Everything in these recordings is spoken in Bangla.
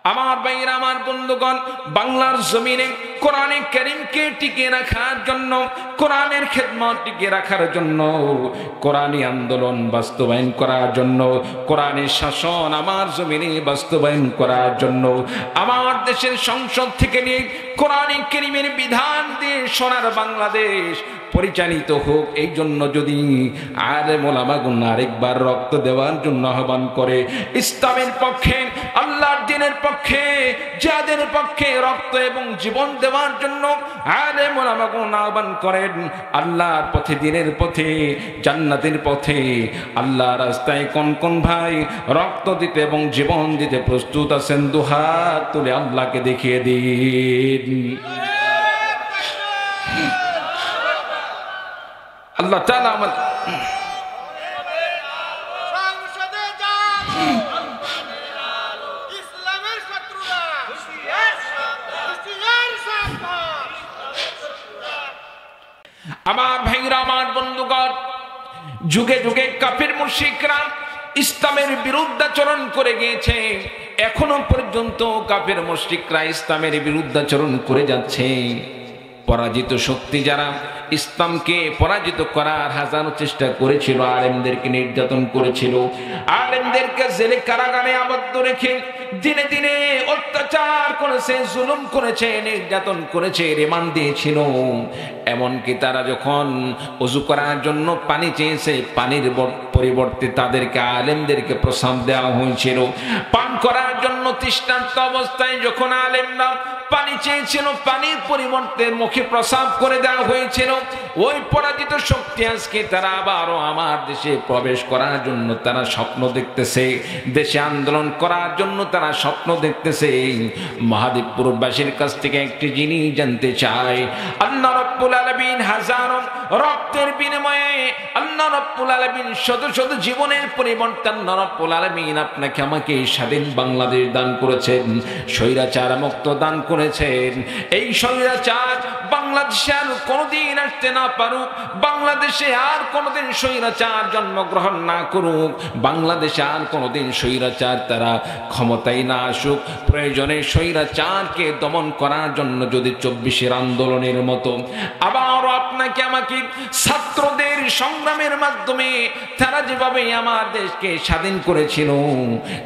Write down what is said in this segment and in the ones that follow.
আমার ভাইরা, আমার বন্ধুগণ, বাংলার জমিনে কোরআনে কারীমকে টিকিয়ে রাখার জন্য, কোরআনের খেদমত টিকিয়ে রাখার জন্য, কোরআনী আন্দোলন বাস্তবায়ন করার জন্য, কোরআনের শাসন আমার জমিনে বাস্তবায়ন করার জন্য, আমার দেশের সংসদ থেকে নিয়ে কোরআনে কারীমের বিধান দিয়ে সোনার বাংলাদেশ পরিচালিত হোক, এই জন্য যদি আলেম ওলামাগণ আরেকবার রক্ত দেওয়ার জন্য আহ্বান করে, ইসলামের পক্ষে, আল্লাহর দ্বীনের পক্ষে, জিহাদের পক্ষে রক্ত এবং জীবন দেওয়ার জন্য আলেম ওলামাগণ আহ্বান করেন, আল্লাহর পথে, দ্বীনের পথে, জান্নাতের পথে, আল্লাহর রাস্তায় কোন কোন ভাই রক্ত দিতে এবং জীবন দিতে প্রস্তুত আছেন? দুহাত তুলে আল্লাহকে দেখিয়ে দিন। আল্লাহ তাআলা আমার ভাইরা, আমার বন্ধুগণ, যুগে যুগে কাফির মুশরিকরা ইসলামের বিরুদ্ধাচরণ করে গিয়েছে, এখনো পর্যন্ত কাফির মুশরিকরা ইসলামের বিরুদ্ধাচরণ করে যাচ্ছে। পরাজিত শক্তি যারা ইসলামকে পরাজিত করার হাজারো চেষ্টা করেছিল, আলেমদেরকে নির্যাতন করেছিল, আলেমদেরকে জেলে কারাগারে আবদ্ধ রেখে দিনে দিনে অত্যাচার করেছে, জুলুম করেছে, নির্যাতন করেছে, রিমান্ড দিয়েছিল। এমনকি তারা যখন ওযু করার জন্য পানি চেয়েছে, পানির পরিবর্তে তাদেরকে, আলেমদেরকে প্রসাব দেওয়া হয়েছিল। পান করার জন্য তৃষ্ণার্ত অবস্থায় যখন আলেমরা পানি চেয়েছিল, পানির পরিবর্তে মুখে প্রসাব করে দেওয়া হয়েছিল। ওই পরাজিত শক্তি আজকে তারা আবারও আমার দেশে প্রবেশ করার জন্য তারা স্বপ্ন দেখতেছে, দেশে আন্দোলন করার জন্য তারা স্বপ্ন দেখতেছে। মহাদেবপুরবাসীর কাছ থেকে একটি জিনিস জানতে চাই, আল্লাহ রাব্বুল আলামিন হাজারো রক্তের বিনিময়ে, আল্লাহ রাব্বুল আলামিন শত শত জীবনের পরিবর্তে আল্লাহ রাব্বুল আলামিন আপনাকে আমাকে স্বাধীন বাংলাদেশ দান করেছেন, স্বৈরাচার মুক্ত দান করেছেন। এই স্বৈরাচার বাংলাদেশে আর কোনদিন আসতে না পারুক, বাংলাদেশে আর কোনদিন স্বৈরাচার জন্মগ্রহণ না করুক, বাংলাদেশে আর কোনদিন স্বৈরাচার তারা ক্ষমতায় না আসুক। প্রয়োজনে স্বৈরাচারকে দমন করার জন্য যদি 24-এর আন্দোলনের মতো আবারও আপনাকে আমাকে ছাত্রদের সংগ্রামের মাধ্যমে তারা যেভাবে আমার দেশকে স্বাধীন করেছিল,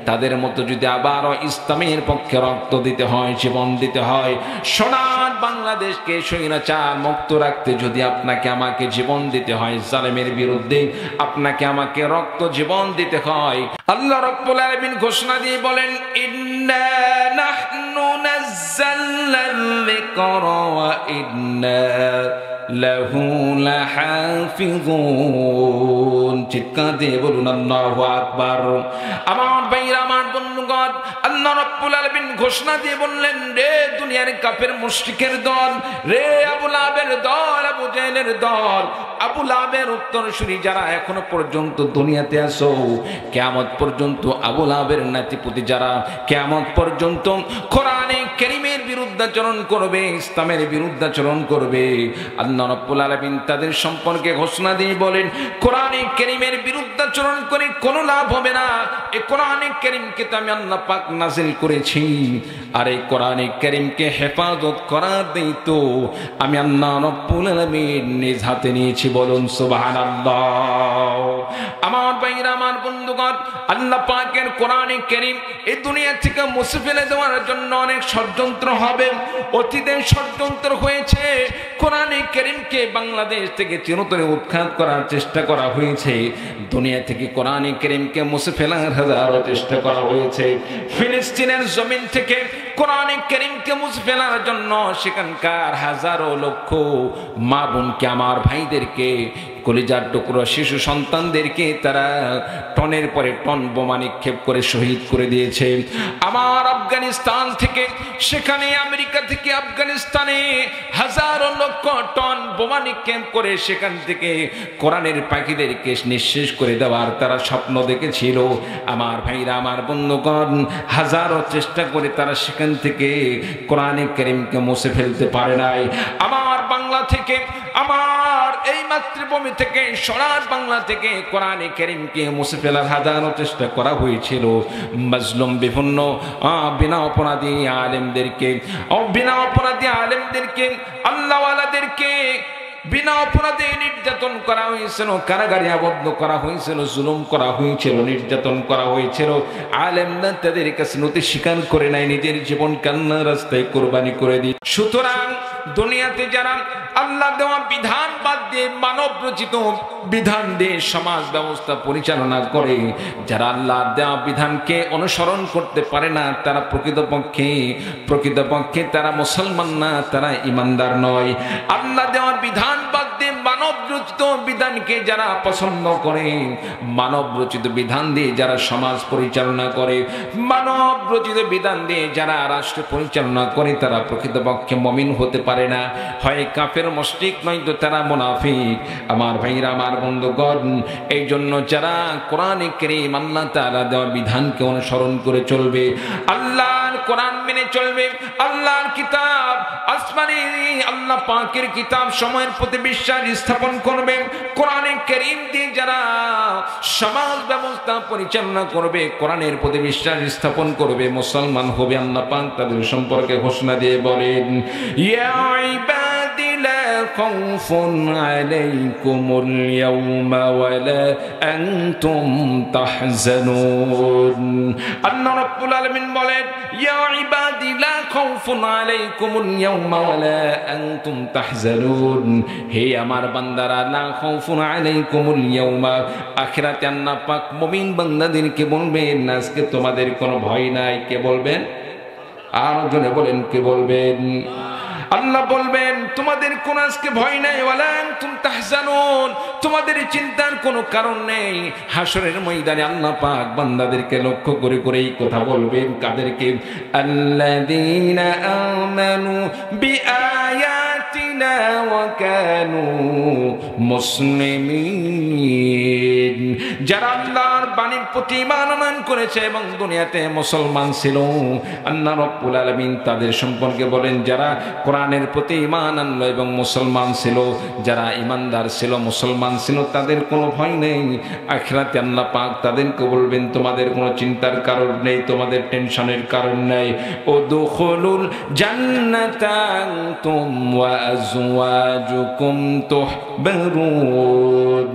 তাদের মতো যদি আবারও ইসলামের পক্ষে রক্ত দিতে হয়, জীবন দিতে হয়, সোনার বাংলাদেশকে স্বৈরাচার মুক্ত রাখতে যদি আপনাকে আমাকে জীবন দিতে হয়, জালেমের বিরুদ্ধে আপনাকে আমাকে রক্ত জীবন দিতে হয়, আল্লাহ রাব্বুল আলামিন ঘোষণা দিয়ে বলেন, ইন্না নাহনু নাযালনা যিকরা ওয়া ইন্না লাহু লাহাফিজুন। চিৎকার দিয়ে বলুন আল্লাহু আকবার। আমার ভাইরা, আমার বন্ধুগণ, আল্লাহ রাব্বুল আলামিন ঘোষণা দিয়ে বললেন, রে দুনিয়ার কাফের মুশরিকের দল, রে আবু লাহাবের দল, আবু জেহেলের দল, আবু লাহাবের উত্তরসূরি যারা এখনো পর্যন্ত দুনিয়াতে আছো, কিয়ামত পর্যন্ত আবু লাহাবের নাতিপুতি যারা কিয়ামত পর্যন্ত কোরআনে কারীমের বিরুদ্ধাচরণ করবে, ইসলামের বিরুদ্ধাচরণ করবে, আল্লাহ রাব্বুল আলামিন তাদের সম্পর্কে ঘোষণা দিয়ে বলেন, কোরআনে কারীমের বিরুদ্ধাচরণ করে কোনো লাভ হবে না। এই কোরআনে কারীমকে তো আমি আল্লাহ পাক নাযিল করেছি, আর এই কোরআনে কারীমকে হেফাজত করার দায়িত্ব আমি আল্লাহ রাব্বুল আলামিন নিজ হাতে নিয়েছি। বলুন সুবহানাল্লাহ। আমার ভাইরা, আমার বন্ধুগণ, আল্লাহ পাকের কোরআনে কারীম এই দুনিয়া থেকে মুছে ফেলে দেওয়ার জন্য অনেক ষড়যন্ত্র হবে, অতীতে ষড়যন্ত্র হয়েছে। কোরআনে কারীমকে বাংলাদেশ থেকে চিরতরে উৎখাত করার চেষ্টা করা হয়েছে, দুনিয়া থেকে কোরআনে কারীমকে মুছে ফেলার হাজারো চেষ্টা করা হয়েছে। ফিলিস্তিনের জমিন থেকে কোরআনে কারীমকে মুছে ফেলার জন্য সেখানকার হাজারো লক্ষ মা বোনকে, আমার ভাইদেরকে, কলিজার টুকরো শিশু সন্তানদেরকে তারা টনের পরে টন বোমা নিক্ষেপ করে শহীদ করে দিয়েছে। আমার আফগানিস্তান থেকে, সেখানে আমেরিকা থেকে আফগানিস্তানে হাজারো লক্ষ টন বোমা নিক্ষেপ করে সেখান থেকে কোরআনের পাখিদেরকে নিঃশেষ করে দেওয়ার তারা স্বপ্ন দেখেছিল। আমার ভাইরা, আমার বন্ধুগণ, হাজারো চেষ্টা করে তারা সেখান থেকে কোরআনে কারীমকে মুছে ফেলতে পারে নাই। আমার বাংলা থেকে, আমার এই মাতৃভূমি থেকে সোনার বাংলা থেকে কোরআনে কারীমকে মুছে ফেলার হাজারো চেষ্টা করা হয়েছিল। মাজলুম বিভিন্ন বিনা অপরাধী আলেমদেরকে আল্লাহওয়ালাদেরকে বিনা অপরাধে নির্যাতন করা হয়েছিল, কারাগারে আবদ্ধ করা হয়েছিল, জুলুম করা হয়েছিল, নির্যাতন করা হয়েছিল। আলেমরা তাদের কাছে নতি স্বীকার করে নাই, নিজের জীবন কান্নার রাস্তায় কোরবানি করে দিই। সুতরাং দুনিয়াতে যারা আল্লাহ দেওয়া বিধান বাদ দিয়ে মানব রচিত বিধান দিয়ে সমাজ ব্যবস্থা পরিচালনা করে, যারা আল্লাহ দেওয়া বিধানকে অনুসরণ করতে পারে না, তারা প্রকৃতপক্ষে তারা মুসলমান না, তারা ইমানদার নয়। আল্লাহ দেওয়া বিধান বাদ দিয়ে মানব রচিত বিধানকে যারা পছন্দ করে, মানব রচিত বিধান দিয়ে যারা সমাজ পরিচালনা করে, মানব রচিত বিধান দিয়ে যারা রাষ্ট্র পরিচালনা করে, তারা প্রকৃতপক্ষে মুমিন হতে পারে না, হয় কাফের মুশরিক, নয়তো তারা মুনাফিক। আমার ভাইরা, আমার বন্ধুগণ, এই জন্য যারা কোরআনে কারীম আল্লাহ তাআলা দেওয়া বিধানকে অনুসরণ করে চলবে, আল্লাহর কোরআন মেনে চলবে, আল্লাহর কিতাব আসমানি আল্লাহ পাকের কিতাব সময়ের প্রতি বিশ্বাস স্থাপন করবে, কোরআনে কারীম দিয়ে যারা সমাজ ব্যবস্থা পরিচালনা করবে, কোরআনের প্রতি বিশ্বাস স্থাপন করবে, মুসলমান হবে। আল্লাহ পাক তাদের সম্পর্কে ঘোষণা দিয়ে বলেন, ইয়া ইবাদি লা খাউফুন আলাইকুমুল ইয়াওমা ওয়ালা আনতুম তাহজানুন। আল্লাহ রাব্বুল আলামিন বলেন, ইয়া ইবাদি লা খাউফুন আলাইকুমুল ইয়াওমা ওয়ালা আনতুম তাহজানুন। হে আমার বান্দারা, লা খাউফুন আলাইকুমুল ইয়াওমা, আখিরাতে আল্লাহ পাক মুমিন বান্দাদেরকে বলবেন, আজকে তোমাদের কোনো ভয় নাই। কে বলবেন? আর জনে বলেন, কে বলবেন? আল্লাহ বলবেন, তোমাদের কোন আজকে ভয় নাই, ওয়ালা আনতুম তাহজানুন, তোমাদের চিন্তার কোনো কারণ নেই। হাসরের ময়দানে আল্লাহ পাক বান্দাদেরকে লক্ষ্য করে করে এই কথা বলবেন। কাদেরকে? আল্লাযীনা আমানু বিআয়াতিনা ওয়া কানু মুসলিমিন, যারা আল্লাহর বাণীর প্রতি ঈমান আনয়ন করেছে এবং দুনিয়াতে মুসলমান ছিল। আল্লাহ রাব্বুল আলামিন তাদের সম্পর্কে বলেন, যারা কোরআনের প্রতি ঈমান আনলো এবং মুসলমান ছিল, যারা ঈমানদার ছিল, মুসলমান ছিল, তাদের কোনো ভয় নেই। আখিরাতে আল্লাহ পাক তাদেরকে বলবেন, তোমাদের কোনো চিন্তার কারণ নেই, তোমাদের টেনশনের কারণ নেই। উদখুলুল জান্নাতা আনতুম ওয়া আজওয়াজুকুম তুহবারুন।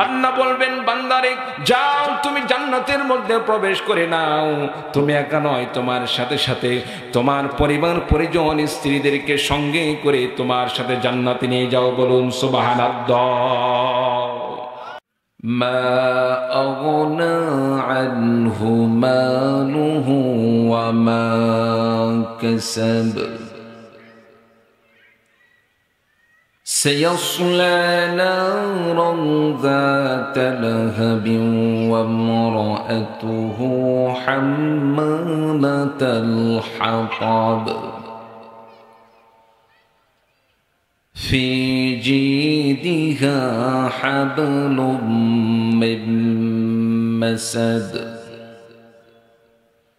আল্লাহ বলবেন, বান্দারে যাও, তুমি জান্নাতের মধ্যে প্রবেশ করে নাও। তুমি একা নয়, তোমার সাথে সাথে তোমার পরিবার পরিজন স্ত্রীদেরকে সঙ্গে করে তোমার সাথে জান্নাতে নিয়ে যাও। বলুন সুবহানাল্লাহ। মা আগনা আনহু মালুহু ওয়া মা কাসাব سيصلى نارا ذات لهب وامرأته حمالة الحطب في جيدها حبل من مسد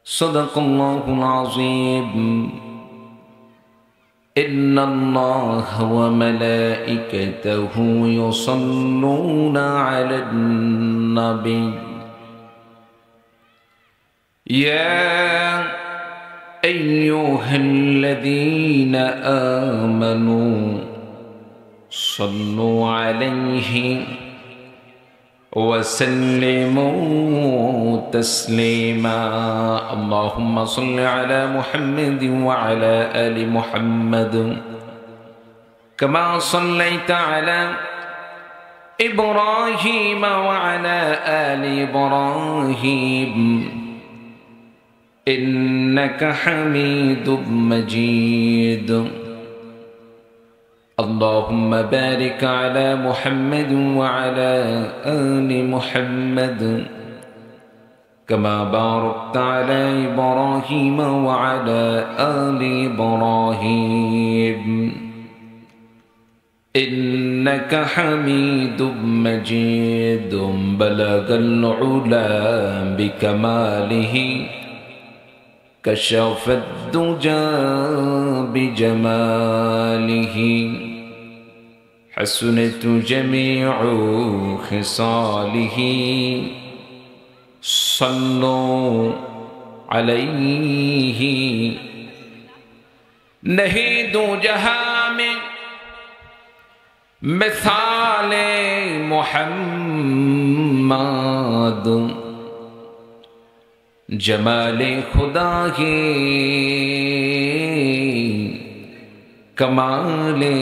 صدق الله العظيم إن الله وملائكته يصلون على النبي يا أيها الذين آمنوا صلوا عليه وسلموا تسليما اللهم صل على محمد وعلى آل محمد كما صليت على إبراهيم وعلى آل إبراهيم إنك حميد مجيد اللهم بارك على محمد وعلى آل محمد كما باركت على إبراهيم وعلى آل إبراهيم إنك حميد مجيد بلغ العلا بكماله كشف الدجى بجماله حسنت جميع خصاله صلوا عليه नहीं दो जहां में मिसाल मोहम्मद जमाले खुदा के कमाले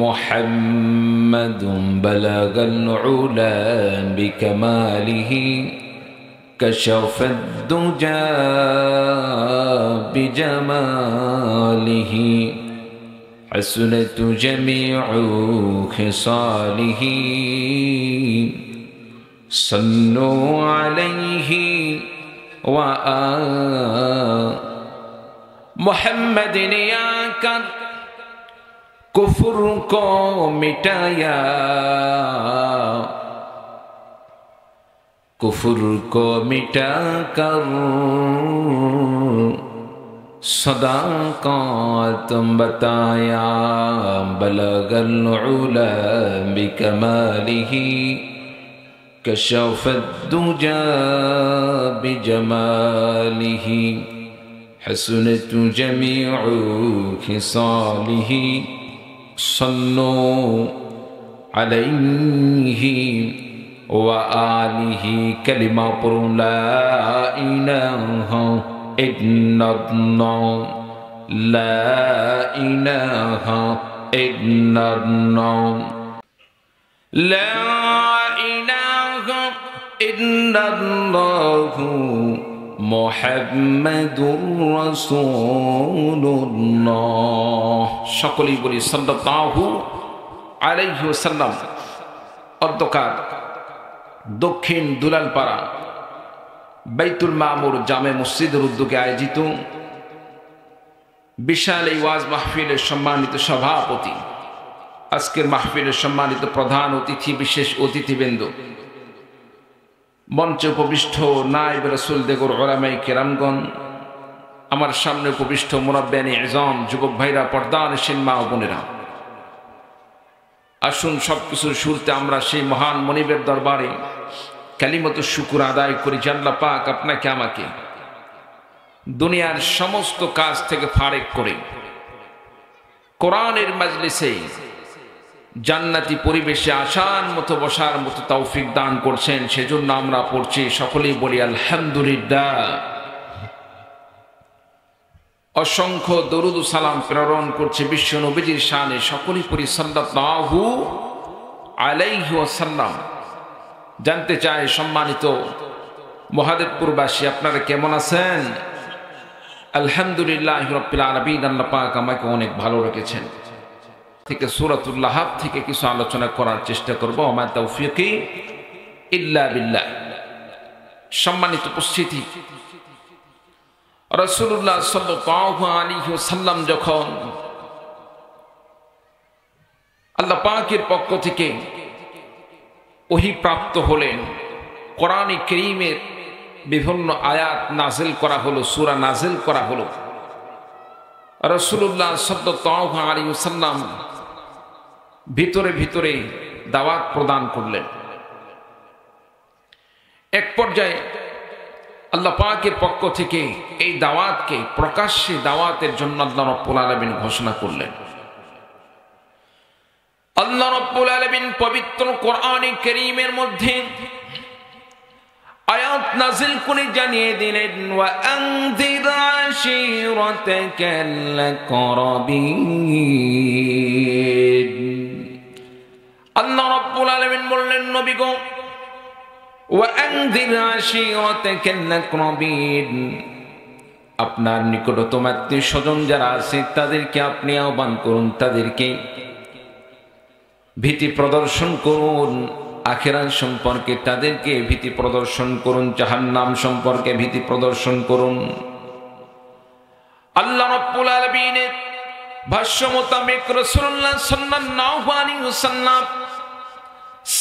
मोहम्मद बलगल उला बिकमालिही कशफ दुजा बिजमालिही हसनत जमीउ खिसालिही सल्लु अलैहि व मोहम्मद ने आकर कुफ्र को मिटाया कुफ्र को मिटाकर सदाकत बताया बलगल उला बिकमालिही कशफत दुजा बिजमालिही हसनत जमीउ खिसालिही सल्लु अलैहि व आलिही कलिमा पढ़ो ला इलाहा इल्लल्लाह ला इलाहा इल्लल्लाह ला इलाहा इल्लल्लाह मुहम्मदुर রাসূলুল্লাহ সকলেই বলি সাল্লাল্লাহু আলাইহি ওয়াসাল্লাম। অধ্যকার দক্ষিণ দুলালপাড়া বাইতুল মামুর জামে মসজিদের উদ্যোগে আয়োজিত বিশাল এই ওয়াজ মাহফিলের সম্মানিত সভাপতি, আজকের মাহফিলের সম্মানিত প্রধান অতিথি, বিশেষ অতিথিবৃন্দ, মঞ্চে উপবিষ্ট নায়েব রাসূল দেগর উলামায়ে কেরামগণ, আমার সামনে উপবিষ্ট মুরাব্বিয়ানে ইজম, যুবক ভাইরা, পর্দানশীল মা ও বোনেরা, আসুন সবকিছুর শুরুতে আমরা সেই মহান মনিবের দরবারে কালিমাতুশ শুকর আদায় করি যে আল্লাহ পাক আপনাকে আমাকে দুনিয়ার সমস্ত কাজ থেকে ফারেক করে কোরআনের মাজলিসে জান্নাতি পরিবেশে আসার মতো বসার মতো তৌফিক দান করছেন। সেজন্য আমরা পড়ছি, সকলেই বলি আলহামদুলিল্লাহ। অসংখ্য দরুদ ও সালাম প্রেরণ করছে বিশ্ব নবীজির শানে, সকলেই পড়ি সাল্লাল্লাহু আলাইহি ওয়াসাল্লাম। জানতে চাই সম্মানিত মহাদেবপুরবাসী, আপনারা কেমন আছেন? আলহামদুলিল্লাহ রাব্বিল আলামিন। আল্লাহ পাক আমাকে অনেক ভালো রেখেছেন। থেকে সূরাতুল লাহাব থেকে কিছু আলোচনা করার চেষ্টা করব। আমা তাওফীকি ইল্লা বিল্লাহ। সম্মানিত উপস্থিতি, রাসূলুল্লাহ সাল্লাল্লাহু আলাইহি ওয়াসাল্লাম যখন আল্লাহ পাকের পক্ষ থেকে ওহী প্রাপ্ত হলেন, কোরআনে কারীমের বিভিন্ন আয়াত নাযিল করা হলো, সূরা নাযিল করা হলো, রাসূলুল্লাহ সাল্লাল্লাহু আলাইহি ওয়াসাল্লাম ভিতরে ভিতরে দাওয়াত প্রদান করলেন। এক পর্যায়ে আল্লাহ পাকের পক্ষ থেকে এই দাওয়াতকে প্রকাশ্যে দাওয়াতের জন্য আল্লাহ রাব্বুল আলামিন ঘোষণা করলেন। আল্লাহ রাব্বুল আলামিন পবিত্র কোরআনে কারীমের মধ্যে আয়াত নাযিল করে জানিয়ে দিলেন, ওয়া আনযির আশীরাতাকাল আকরাবিন। আল্লাহ রাব্বুল আলামিন বললেন, নবী গো, ওয়া আনযির আশীরাতাকাল আকরাবিন, আপনার নিকটতম আত্মীয় স্বজন যারা আছে তাদেরকে আপনি আহ্বান করুন, তাদেরকে ভীতি প্রদর্শন করুন, আখিরাত সম্পর্কে তাদেরকে ভীতি প্রদর্শন করুন, জাহান্নাম সম্পর্কে ভীতি প্রদর্শন করুন। আল্লাহ রাব্বুল আলামিনের ভাষ্য মোতাবেক রাসূলুল্লাহ সাল্লাল্লাহু আলাইহি ওয়াসাল্লাম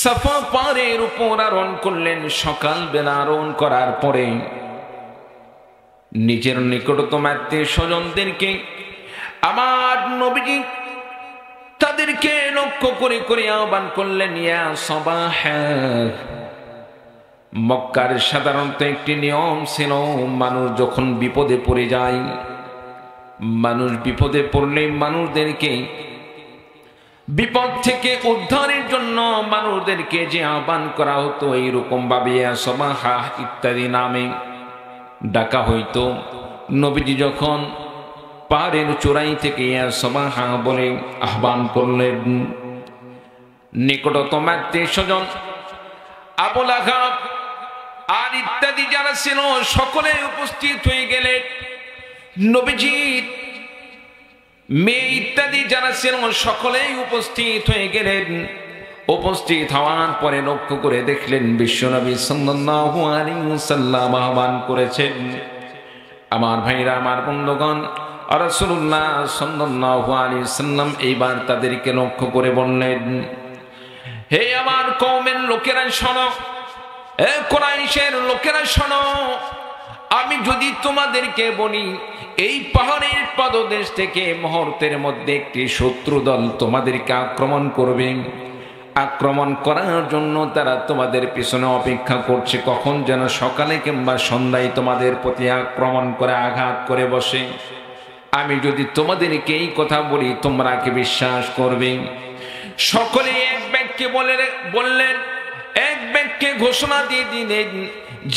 সাফা পাহাড়ের উপর আরোহণ করলেন। সকাল বেলা আরোহণ করার পরে নিজের নিকটতম আত্মীয় স্বজনদেরকে আমার নবীজি তাদেরকে লক্ষ্য করে করে আহ্বান করলেন, ইয়া সাবাহ। মক্কার সাধারণত একটি নিয়ম ছিল, মানুষ যখন বিপদে পড়ে যায়, মানুষ বিপদে পড়লে মানুষদেরকে বিপদ থেকে উদ্ধারের জন্য মানুষদেরকে যে আহ্বান করা হতো, এইরকম ভাবে ইয়া সাবাহ ইত্যাদি নামে ডাকা হইতো। নবীজি যখন পাহাড়ের চূড়াই থেকে ইয়া সাবাহ বলে আহ্বান করলেন, নিকটতম আত্মীয় স্বজন আবু লাহাব আর ইত্যাদি যারা ছিল সকলে উপস্থিত হয়ে গেলেন। নবীজির মেয়ে ইত্যাদি যারা ছিল সকলেই উপস্থিত হয়ে গেলেন। উপস্থিত হওয়ার পরে লক্ষ্য করে দেখলেন বিশ্বনবী সাল্লাল্লাহু আলাইহি ওয়াসাল্লাম আহ্বান করেছেন। আমার ভাইরা, আমার বন্ধুগণ, রাসূলুল্লাহ সাল্লাল্লাহু আলাইহি ওয়াসাল্লাম এইবার তাদেরকে লক্ষ্য করে বললেন, হে আমার কওমের লোকেরা শোনো, হে কুরাইশের লোকেরা শোনো, আমি যদি তোমাদেরকে বলি এই পাহাড়ের পাদদেশ থেকে মুহূর্তের মধ্যে একটি শত্রু দল তোমাদেরকে আক্রমণ করবে, আক্রমণ করার জন্য তারা তোমাদের পিছনে অপেক্ষা করছে, কখন যেন সকালে কিংবা সন্ধ্যায় তোমাদের প্রতি আক্রমণ করে আঘাত করে বসে, আমি যদি তোমাদেরকে এই কথা বলি তোমরা কি বিশ্বাস করবে? সকলে এক বাক্যে বললেন, এক বাক্যে ঘোষণা দিয়ে দিলেন,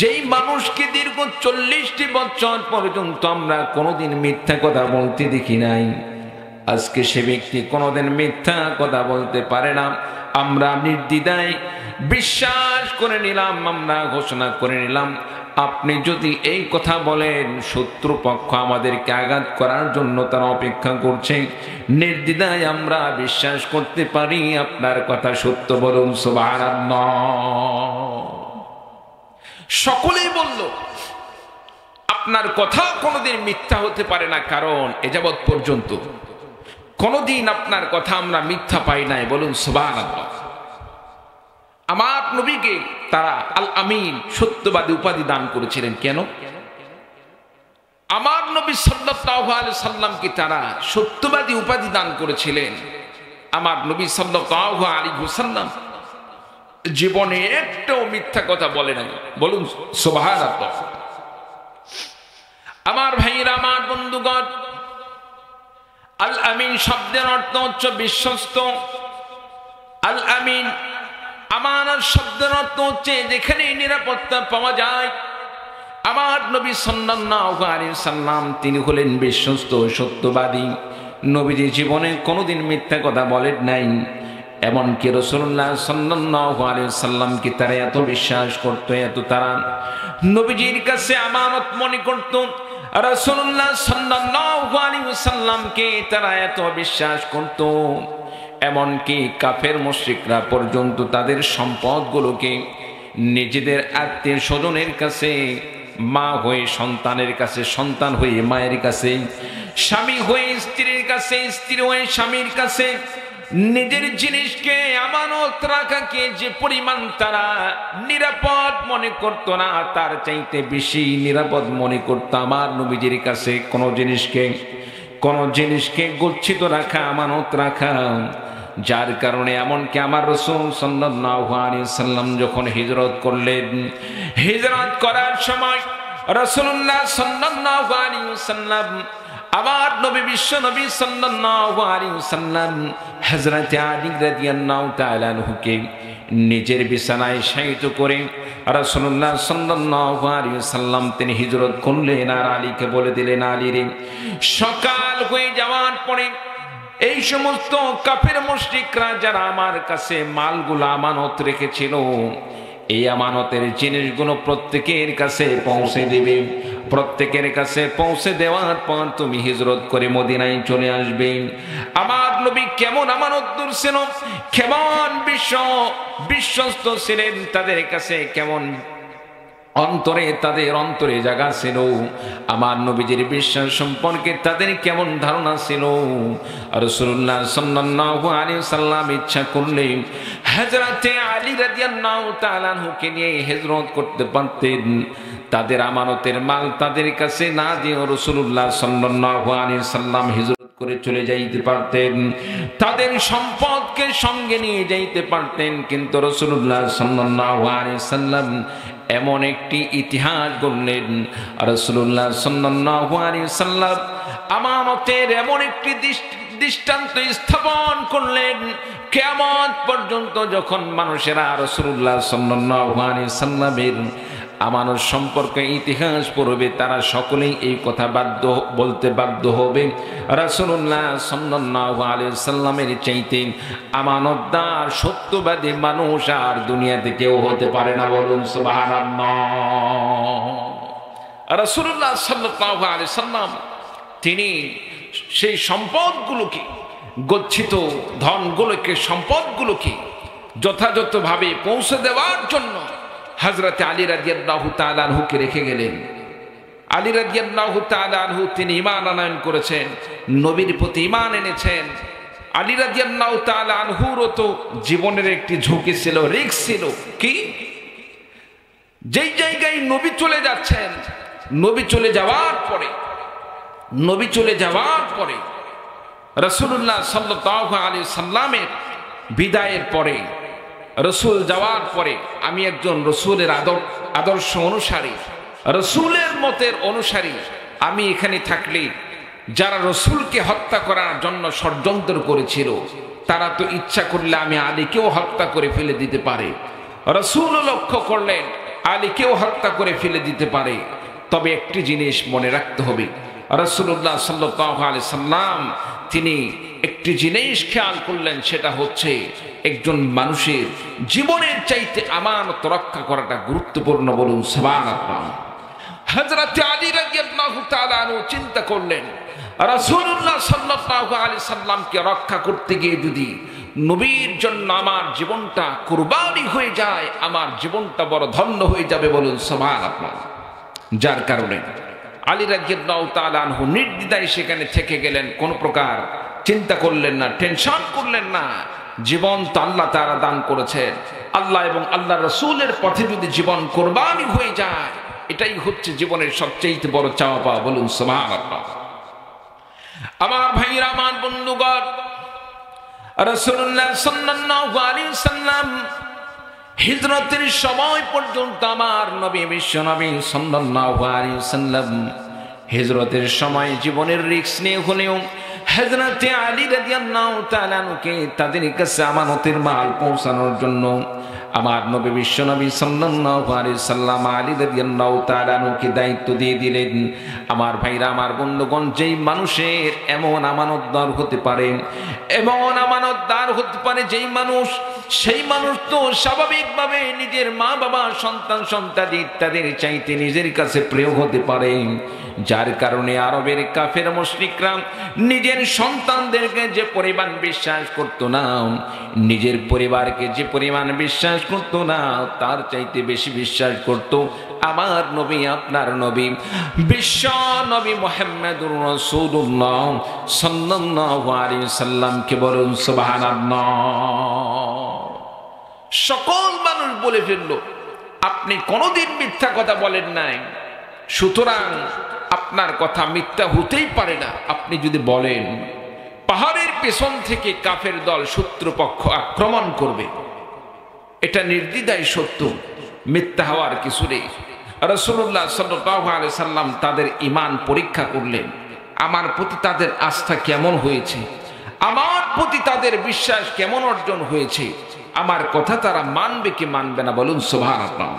যেই মানুষকে দীর্ঘ 40টি বছর পর্যন্ত আমরা কোনোদিন মিথ্যা কথা বলতে দেখি নাই, আজকে সে ব্যক্তি কোনোদিন মিথ্যা কথা বলতে পারে না। আমরা নির্দ্বিধায় বিশ্বাস করে নিলাম, আমরা ঘোষণা করে নিলাম, আপনি যদি এই কথা বলেন শত্রুপক্ষ আমাদেরকে আঘাত করার জন্য তারা অপেক্ষা করছে, নির্দ্বিধায় আমরা বিশ্বাস করতে পারি আপনার কথা সত্য, বলুন সুবহানাল্লাহ। সকলেই বলল, আপনার কথা কোনোদিন মিথ্যা হতে পারে না, কারণ এ যাবৎ পর্যন্ত কোনোদিন আপনার কথা আমরা মিথ্যা পাই নাই, বলুন সুবহানাল্লাহ। আমার নবীকে তারা আল আমিন, সত্যবাদী উপাধি দান করেছিলেন। কেন? আমার নবী সাল্লাল্লাহু আলাইহি সাল্লামকে তারা সত্যবাদী উপাধি দান করেছিলেন। আমার নবী সাল্লাল্লাহু আলাইহি ওয়াসাল্লাম জীবনে একটাও মিথ্যা কথা বলে নাই, বলুন সুবহানাল্লাহ। আমার ভাইরা, আমার বন্ধুগণ, আল আমিন শব্দের অর্থ হচ্ছে বিশ্বস্ত। আল আমিন আমানত শব্দের অর্থ হচ্ছে যেখানে নিরাপত্তা পাওয়া যায়। আমার নবী সাল্লাল্লাহু আলাইহি সাল্লাম তিনি হলেন বিশ্বস্ত, সত্যবাদী। নবীজি জীবনে কোনোদিন মিথ্যা কথা বলেন নাই। এমনকি রাসূলুল্লাহ সাল্লাল্লাহু আলাইহি সাল্লামকে তারা এত বিশ্বাস করত, এত তারা নবীজির কাছে আমানত মনে করত। রাসূলুল্লাহ সাল্লাল্লাহু আলাইহি সাল্লামকে তারা এত বিশ্বাস করত, এমনকি কাফের মুশরিকরা পর্যন্ত তাদের সম্পদগুলোকে নিজেদের আত্মীয় স্বজনের কাছে, মা হয়ে সন্তানের কাছে, সন্তান হয়ে মায়ের কাছে, স্বামী হয়ে স্ত্রীর কাছে, স্ত্রী হয়ে স্বামীর কাছে, নিজের জিনিসকে আমানত রাখাকে যে পরিমাণ তারা নিরাপদ মনে করত না, তার চাইতে বেশি নিরাপদ মনে করত আমার নবীজির কাছে কোন জিনিসকে গচ্ছিত রাখা, আমানত রাখা। যার কারণে এমনকি আমার রাসূল সাল্লাল্লাহু আলাইহি সাল্লাম যখন হিজরত করলেন, হিজরত করার সময় রাসূলুল্লাহ সাল্লাল্লাহু আলাইহি সাল্লাম আমার নবী বিশ্ব নবী সাল্লাল্লাহু আলাইহি সাল্লাম হযরত আলী রাদিয়াল্লাহু তাআলা আনহুকে নিজের বিছানায় শায়িত করে রাসূলুল্লাহ সাল্লাল্লাহু আলাইহি সাল্লাম তিনি হিজরত করলেন। আর আলীকে বলে দিলেন, আলী রে, সকাল হয়ে যাওয়ার পরে এই সমস্ত কাফের মুশরিকরা যারা আমার কাছে মালগুলো আমানত রেখেছিল, এই আমানতের জিনিসগুলো প্রত্যেকের কাছে পৌঁছে দেবে। প্রত্যেকের কাছে পৌঁছে দেওয়ার পর তুমি হিজরত করে মদিনায় চলে আসবে। আমার নবী কেমন আমানতদার ছিল, কেমন বিশ্বস্ত ছিলেন, তাদের কাছে কেমন তাদের অন্তরে জায়গা ছিল, আমার নবীজির বিশ্বাস সম্পর্কে তাদের কেমন ধারণা ছিল। রাসূলুল্লাহ সাল্লাল্লাহু আলাইহি সাল্লাম ইচ্ছা করলে হযরত আলী রাদিয়াল্লাহু তাআলা আনহুকে নিয়ে হিজরত করতে পারতেন। তাদের আমানতের মাল তাদের কাছে না দিয়ে রাসূলুল্লাহ সাল্লাল্লাহু আলাইহি সাল্লাম হিজরত করে চলে যাইতে পারতেন, তাদের সম্পদকে সঙ্গে নিয়ে যাইতে পারতেন, কিন্তু রাসূলুল্লাহ সাল্লাল্লাহু আলাইহি সাল্লাম এমন একটি ইতিহাস গড়লেন, রাসূলুল্লাহ সাল্লাল্লাহু আলাইহি সাল্লাম আমানতের এমন একটি দৃষ্টান্ত স্থাপন করলেন, কিয়ামত পর্যন্ত যখন মানুষেরা রাসূলুল্লাহ সাল্লাল্লাহু আলাইহি সাল্লামের আমানত সম্পর্কে ইতিহাস পড়বে, তারা সকলেই এই কথা বলতে বাধ্য হবে, রাসূলুল্লাহ সাল্লাল্লাহু আলাইহি সাল্লামের চাইতে আমানতদার সত্যবাদী মানুষ আর দুনিয়াতে কেউ হতে পারে না। বলুন সুবহানাল্লাহ। রাসূলুল্লাহ সাল্লাল্লাহু আলাইহি সাল্লাম তিনি সেই সম্পদগুলোকে, গচ্ছিত ধনগুলোকে, সম্পদগুলোকে যথাযথভাবে পৌঁছে দেওয়ার জন্য হযরত আলী রাদিয়াল্লাহু তাআলা আনহুকে রেখে গেলেন। আলী রাদিয়াল্লাহু তাআলা আনহু তিনি ঈমান আনয়ন করেছেন, নবীর প্রতি ঈমান এনেছেন। আলী রাদিয়াল্লাহু তাআলা আনহুরও তো জীবনের একটি ঝুঁকি ছিল, রিস্ক ছিল। কি? যেই জায়গায় নবী চলে যাচ্ছেন, নবী চলে যাওয়ার পরে রাসূলুল্লাহ সাল্লাল্লাহু আলাইহি সাল্লামের বিদায়ের পরে, রসুল যাওয়ার পরে আমি একজন রসুলের আদর্শ অনুসারী, রসুলের মতের অনুসারী, আমি এখানে থাকলে যারা রসুলকে হত্যা করার জন্য ষড়যন্ত্র করেছিল, তারা তো ইচ্ছা করলে আমি আলীকেও হত্যা করে ফেলে দিতে পারে। রসুল লক্ষ্য করলেন আলীকেও হত্যা করে ফেলে দিতে পারে, তবে একটি জিনিস মনে রাখতে হবে, রাসূলুল্লাহ সাল্লাল্লাহু আলাইহি সাল্লাম তিনি একটি জিনিস খেয়াল করলেন, সেটা হচ্ছে একজন মানুষের জীবনের চাইতে আমানত রক্ষা করাটা গুরুত্বপূর্ণ। বলুন সুবহানাল্লাহ। হযরত আলী রাদিয়াল্লাহু তাআলা আনহু চিন্তা করলেন, রাসূলুল্লাহ সাল্লাল্লাহু আলাইহি সাল্লামকে রক্ষা করতে গিয়ে যদি নবীর জন্য আমার জীবনটা কুরবানি হয়ে যায়, আমার জীবনটা বড় ধন্য হয়ে যাবে। বলুন সুবহানাল্লাহ। যার কারণে আলী রাদিয়াল্লাহু তাআলা আনহু নির্দ্বিধায় সেখানে থেকে গেলেন, কোন প্রকার চিন্তা করলেন না, টেনশন করলেন না। জীবন তো আল্লাহ তাআলা দান করেছেন, আল্লাহ এবং আল্লাহ রাসূলের পথে যদি জীবন কুরবানি হয়ে যায়, এটাই হচ্ছে জীবনের সবচেয়ে বড় চাওয়া পাওয়া। বলুন সুবহানাল্লাহ। আমার ভাইরা, আমার বন্ধুগণ, রাসূলুল্লাহ সাল্লাল্লাহু আলাইহি সাল্লাম হিজরতের সময় পর্যন্ত আমার নবী বিশ্ব নবী সাল্লাল্লাহু আলাইহি সাল্লাম হিজরতের সময় জীবনের রিস্ক নিয়ে হলেও হযরত আলী রাদিয়াল্লাহু তাআলা আনহুকে তাদের কাছে আমানতের মাল পৌঁছানোর জন্য আমার নবী বিশ্ব নবী সাল্লাল্লাহু আলাইহি সাল্লাম আলী রাদিয়াল্লাহু তাআলা আনহুকে দায়িত্ব দিয়ে দিলেন। আমার ভাইরা, আমার বন্ধুগণ, যেই মানুষের এমন আমানতদার হতে পারে, যেই মানুষ, সেই মানুষ তো স্বাভাবিকভাবে নিজের মা বাবা, সন্তান সন্তান ইত্যাদির চাইতে নিজের কাছে প্রিয় হতে পারে। যার কারণে আরবের কাফের মুশরিকরা নিজের সন্তানদেরকে যে পরিমাণ বিশ্বাস করতো না, নিজের পরিবারকে যে পরিমাণ বিশ্বাস করতো না, তার চাইতে বেশি বিশ্বাস করত আমার নবী, আপনার নবী, বিশ্ব নবী মুহাম্মদুর রাসূলুল্লাহ সাল্লাল্লাহু আলাইহি সাল্লামকে। বলুন সুবহানাল্লাহ। সকল মানুষ বলে ফেলল, আপনি কোনোদিন মিথ্যা কথা বলেন নাই, সুতরাং আপনার কথা মিথ্যা হতেই পারে না। আপনি যদি বলেন পাহাড়ের পেছন থেকে কাফের দল শত্রুপক্ষ আক্রমণ করবে, এটা নির্দ্বিধায় সত্য, মিথ্যা হওয়ার কিছু নেই। রাসূলুল্লাহ সাল্লাল্লাহু আলাইহি সাল্লাম তাদের ঈমান পরীক্ষা করলেন, আমার প্রতি তাদের আস্থা কেমন হয়েছে, আমার প্রতি তাদের বিশ্বাস কেমন অর্জন হয়েছে, আমার কথা তারা মানবে কি মানবে না। বলুন সুবহানাল্লাহ।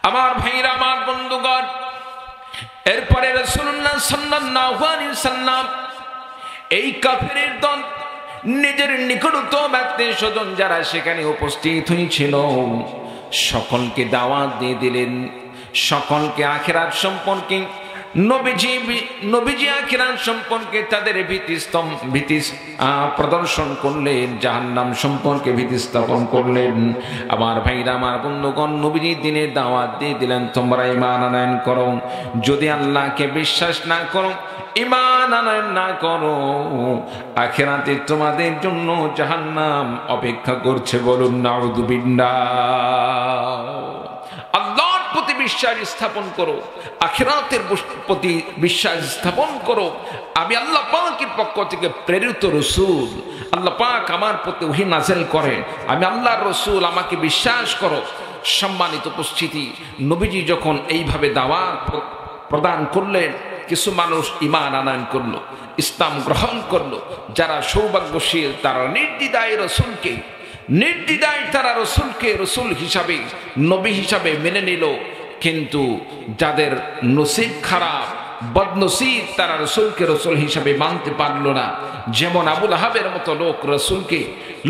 আমার ভাইরা, আমার বন্ধুগণ, এরপরে রাসূলুল্লাহ সাল্লাল্লাহু আলাইহি সাল্লাম এই কাফেরের দল নিজের নিকটতম আত্মীয়স্বজন যারা সেখানে উপস্থিত হয়েছিল সকলকে দাওয়াত দিয়ে দিলেন, সকলকে আখিরাত সম্পর্কে, নবীজি আখিরাত সম্পর্কে তাদের ভীতি প্রদর্শন করলেন, জাহান্নাম সম্পর্কে ভীতি স্থাপন করলেন। আমার ভাইরা, আমার বন্ধুগণ, নবীজি দিনের দাওয়াত দিয়ে দিলেন, তোমরা ঈমান আনয়ন করো, যদি আল্লাহকে বিশ্বাস না করো, ঈমান আনয়ন না করো, আখিরাতে তোমাদের জন্য জাহান্নাম অপেক্ষা করছে। বলুন নাউযুবিল্লাহ। আল্লাহর প্রতি বিশ্বাস স্থাপন করো, আখিরাতের প্রতি বিশ্বাস স্থাপন করো। আমি আল্লাহ পাকের পক্ষ থেকে প্রেরিত রসূল, আল্লাহ পাক আমার প্রতি ওহী নাযিল করেন, আমি আল্লাহর রসূল, আমাকে বিশ্বাস করো। সম্মানিত উপস্থিতি, নবীজি যখন এইভাবে দাওয়াত প্রদান করলেন, কিছু মানুষ ঈমান আনয়ন করলো, ইসলাম গ্রহণ করলো। যারা সৌভাগ্যশীল তারা নির্দ্বিধায় তারা রসুলকে রসুল হিসাবে, নবী হিসাবে মেনে নিল। কিন্তু যাদের নসিব খারাপ, বদনসিব, তারা রসুলকে রসুল হিসাবে মানতে পারল না। যেমন আবু লাহাবের মতো লোক রসুলকে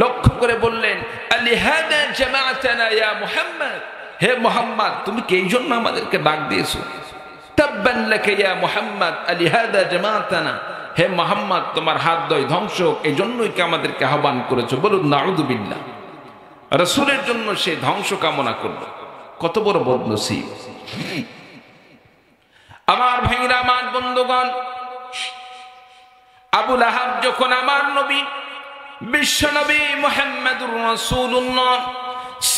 লক্ষ্য করে বললেন, আলিহাদা জামাআতানা ইয়া মুহাম্মদ, হে মুহাম্মদ তুমি কি এই জন্য আমাদেরকে ডাক দিয়েছো? তাব্বান লাকা ইয়া মুহাম্মদ আলিহাদা জামাআতানা, হে মুহাম্মদ তোমার হাত দয় ধ্বংস, এই জন্যই কি আমাদেরকে আহ্বান করেছো? বলুন নাউযু বিল্লাহ। রসুলের জন্য সে ধ্বংস কামনা করলো। কত বড় বদনসিব! আমার ভাইরা, আমার বন্ধুগণ, আবু লাহাব যখন আমার নবী বিশ্বনবী মুহাম্মদুর রাসূলুল্লাহ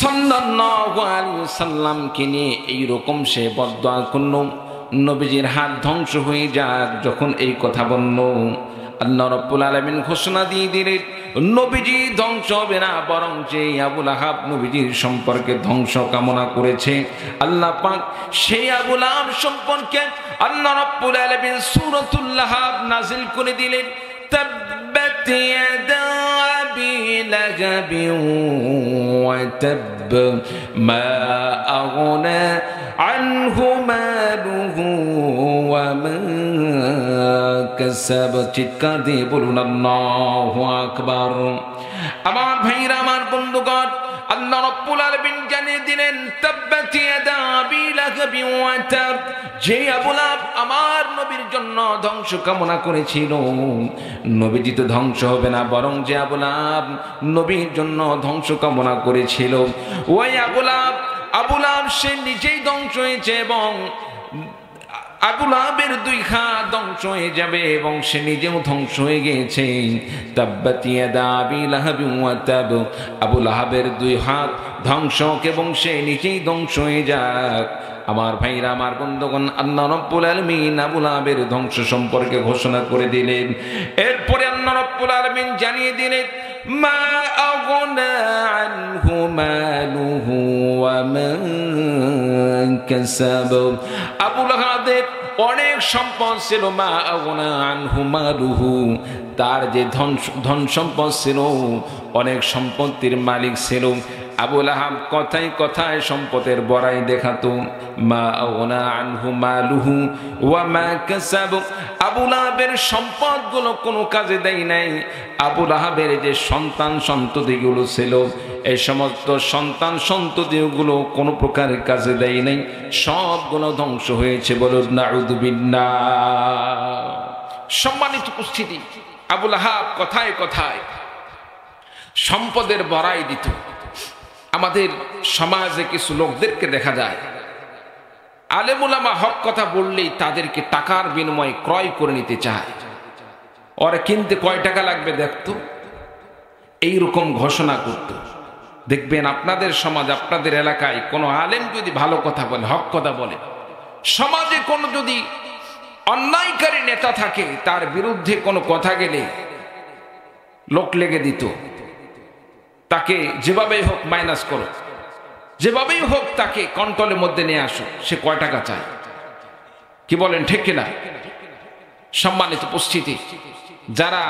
সাল্লাল্লাহু আলাইহি ওয়াসাল্লামকে নিয়ে এইরকম সে বদদোয়া করল, নবীজির হাত ধ্বংস হয়ে যাক। যখন এই কথা বলল, আল্লাহ রাব্বুল আলামিন ঘোষণা দিয়ে দিলেন, নবীজি ধ্বংস হবে না, বরং যে আবু লাহাব নবীজির সম্পর্কে ধ্বংস কামনা করেছে, আল্লাহ পাক সেই আবু লাহাব সম্পর্কে আল্লাহ রাব্বুল আলামিন সূরাতুল লাহাব নাযিল করে দিলেন। তাব্বাত ইয়াদা আবি লাহাবিন ওয়া তাব মা আগনা আনহু মালুহু ওয়া মা কাসাব। চিৎকার দিয়ে বলুন আল্লাহু আকবার। আমার ভাইরা, আমার বন্ধুগণ, আল্লাহ রাব্বুল আলামিন জানিয়ে দিলেন, তাব্বাত ইয়াদা আবি লাহাবিন ওয়া তাব, যে আবু লাহাব আমার নবীর জন্য ধ্বংস কামনা করেছিল, নবীজি তো ধ্বংস হবে না, বরং যে আবু লাহাব নবীর জন্য ধ্বংস কামনা করেছিল, ওই আবু লাহাব সে নিজেই ধ্বংস হয়েছে, এবং আবু লাহাবের দুই হাত ধ্বংস হয়ে যাবে এবং সে নিজেও ধ্বংস হয়ে গিয়েছে। তাব্বাত ইয়াদা আবি লাহাবিন ওয়া তাব, আবু লাহাবের দুই হাত ধ্বংস এবং সে নিজেই ধ্বংস হয়ে যাক। আমার ভাইরা, আমার বন্ধুগণ, আল্লাহ রাব্বুল আলামিন আবু লাহাবের ধ্বংস সম্পর্কে ঘোষণা করে দিলেন। এরপরে আল্লাহ রাব্বুল আলামিন জানিয়ে দিলেন, মা আগনা আনহু মালুহু ওয়া মা কাসাব। আবু লাহাবের অনেক সম্পদ ছিল, মা আগনা আনহু মালুহু, তার যে ধন সম্পদ ছিল, অনেক সম্পত্তির মালিক ছিল। আবু লাহাব কথায় কথায় সম্পদের বড়াই দেখাতো। মা আগনা আনহু মালুহু ওয়া মা কাসাব, আবু লাহাবের সম্পদগুলো কোনো কাজে দেয় নাই। আবু লাহাবের যে সন্তান সন্ততিগুলো ছিল, এই সমস্ত সন্তান সন্ততিগুলো কোনো প্রকার কাজে দেয় নাই, সবগুলো ধ্বংস হয়েছে। বলুন নাউযু বিল্লাহ। সম্মানিত উপস্থিতি, আবু লাহাব কথায় কথায় সম্পদের বড়াই দিত। আমাদের সমাজে কিছু লোকদেরকে দেখা যায়, আলেম উলামা হক কথা বললেই তাদেরকে টাকার বিনিময়ে ক্রয় করে নিতে চায়। ওরা কিনতে কয় টাকা লাগবে দেখতো, এইরকম ঘোষণা করত। দেখবেন আপনাদের সমাজ, আপনাদের এলাকায় কোনো আলেম যদি ভালো কথা বলে, হক কথা বলে, সমাজে কোনো যদি অন্যায়কারী নেতা থাকে, তার বিরুদ্ধে কোনো কথা গেলে লোক লেগে দিত, তাকে যেভাবেই হোক মাইনাস করো, যেভাবেই হোক তাকে কন্ট্রোলের মধ্যে নিয়ে আসো। সে কয় টাকা চায়? কি বলেন, ঠিক কিনা? সম্মানিত উপস্থিতি, যারা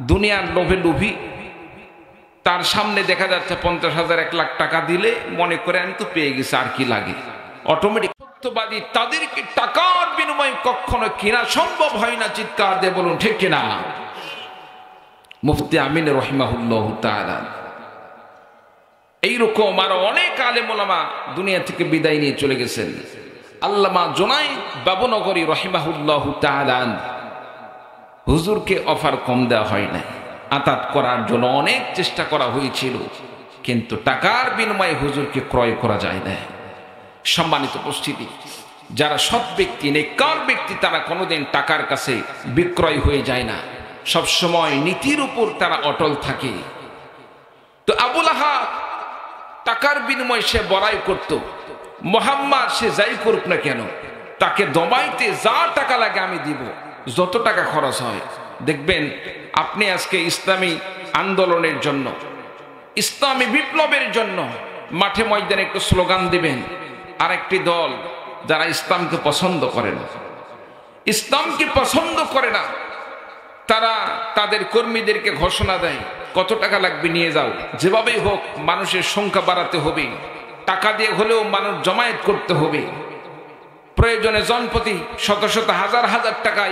দুনিয়ার লোভে লোভী, তার সামনে দেখা যাচ্ছে 50,000 1 লাখ টাকা দিলে মনে করে আমি তো পেয়ে গেছি, আর কি লাগে। অটোমেটিক সত্যবাদী, তাদেরকে টাকার বিনিময়ে কখনো কিনা সম্ভব হয় না। চিৎকার দিয়ে বলুন ঠিক কিনা? মুফতি আমিন রহিমাহুল্লাহ তাআলা, এইরকম আরো অনেক আলেম ওলামা দুনিয়া থেকে বিদায় নিয়ে চলে গেছেন। আল্লামা জুনাইদ বাবুনগরী রহিমাহুল্লাহ তাআলা, হুজুরকে অফার কম দেওয়া হয় না, আতাত করার জন্য অনেক চেষ্টা করা হয়েছিল, কিন্তু টাকার বিনিময়ে হুজুরকে ক্রয় করা যায় না। সম্মানিত উপস্থিতি, যারা সৎ ব্যক্তি, নেককার ব্যক্তি, তারা কোনোদিন টাকার কাছে বিক্রয় হয়ে যায় না, সবসময় নীতির উপর তারা অটল থাকে। তো আবু লাহাব টাকার বিনিময়ে সে বড়াই করত, মুহাম্মদ সে যাই করুক না কেন, তাকে দমাইতে যা টাকা লাগে আমি দিব, যত টাকা খরচ হয়। দেখবেন আপনি আজকে ইসলামী আন্দোলনের জন্য, ইসলামী বিপ্লবের জন্য মাঠে ময়দানে একটু স্লোগান দিবেন, আর একটি দল যারা ইসলামকে পছন্দ করে না, ইসলামকে পছন্দ করে না, তারা তাদের কর্মীদেরকে ঘোষণা দেয় কত টাকা লাগবে নিয়ে যাও, যেভাবেই হোক মানুষের সংখ্যা বাড়াতে হবে, টাকা দিয়ে হলেও মানুষ জমায়েত করতে হবে, প্রয়োজনে জনপ্রতি শত শত হাজার হাজার টাকা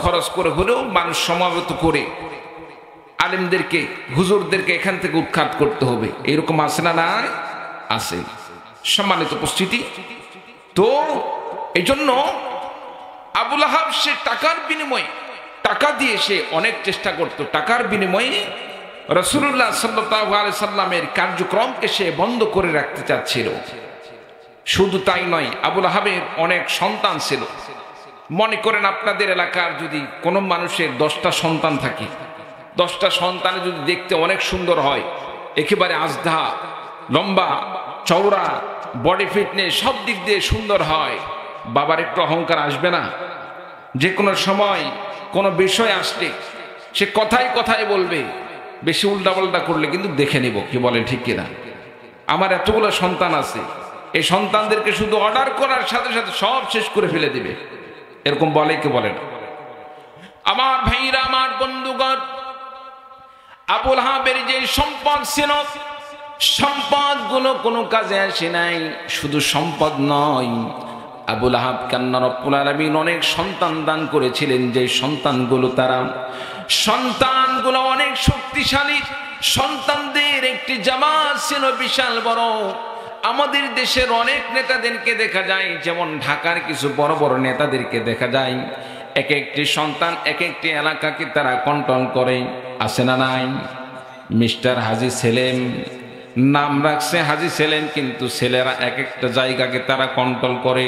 খরচ করে হলেও মানুষ সমাবেত করে আলেমদেরকে, হুজুরদেরকে এখান থেকে উৎখাত করতে হবে। এরকম আছে না? নাই আছে। সম্মানিত উপস্থিতি, তো এই জন্য আবু লাহাব সে টাকার বিনিময়ে, টাকা দিয়ে সে অনেক চেষ্টা করত, টাকার বিনিময়ে রাসূলুল্লাহ সাল্লাল্লাহু আলাইহি সাল্লামের কার্যক্রমকে সে বন্ধ করে রাখতে চাচ্ছিল। শুধু তাই নয়, আবু লাহাবের অনেক সন্তান ছিল। মনে করেন আপনাদের এলাকার যদি কোনো মানুষের 10টা সন্তান থাকে, 10টা সন্তানে যদি দেখতে অনেক সুন্দর হয়, একেবারে আজধা, লম্বা চওড়া, বডি ফিটনেস সব দিক দিয়ে সুন্দর হয়, বাবার একটু অহংকার আসবে না? যে কোনো সময় কোনো বিষয় আসলে সে কথায় কথায় বলবে, বেশি উল্টাপাল্টা করলে কিন্তু দেখে নিব, কি বলেন ঠিক কিনা? আমার এতগুলো সন্তান আছে, এই সন্তানদেরকে শুধু অর্ডার করার সাথে সাথে সব শেষ করে ফেলে দিবে, এরকম বলে কি বলে না? আমার ভাইরা, আমার বন্ধুগণ, আবু লাহাবের যে সম্পদ ছিল, সম্পদ গুলো কোনো কাজে আসে নাই। শুধু সম্পদ নয়, আবু লাহাব কান্না রব্বুল আলামিন অনেক সন্তান দান করেছিলেন, যে সন্তানগুলো অনেক শক্তিশালী, সন্তানদের একটি জামাত ছিল বিশাল বড়। আমাদের দেশের অনেক নেতাদেরকে দেখা যায়, যেমন ঢাকার কিছু বড় বড় নেতাদেরকে দেখা যায়, এক একটি সন্তান এক একটি এলাকাকে তারা কন্ট্রোল করে, আছে না নাই? মিস্টার হাজী সেলিম নাম রাখছে হাজী সেলিম, কিন্তু ছেলেরা এক একটা জায়গাকে তারা কন্ট্রোল করে।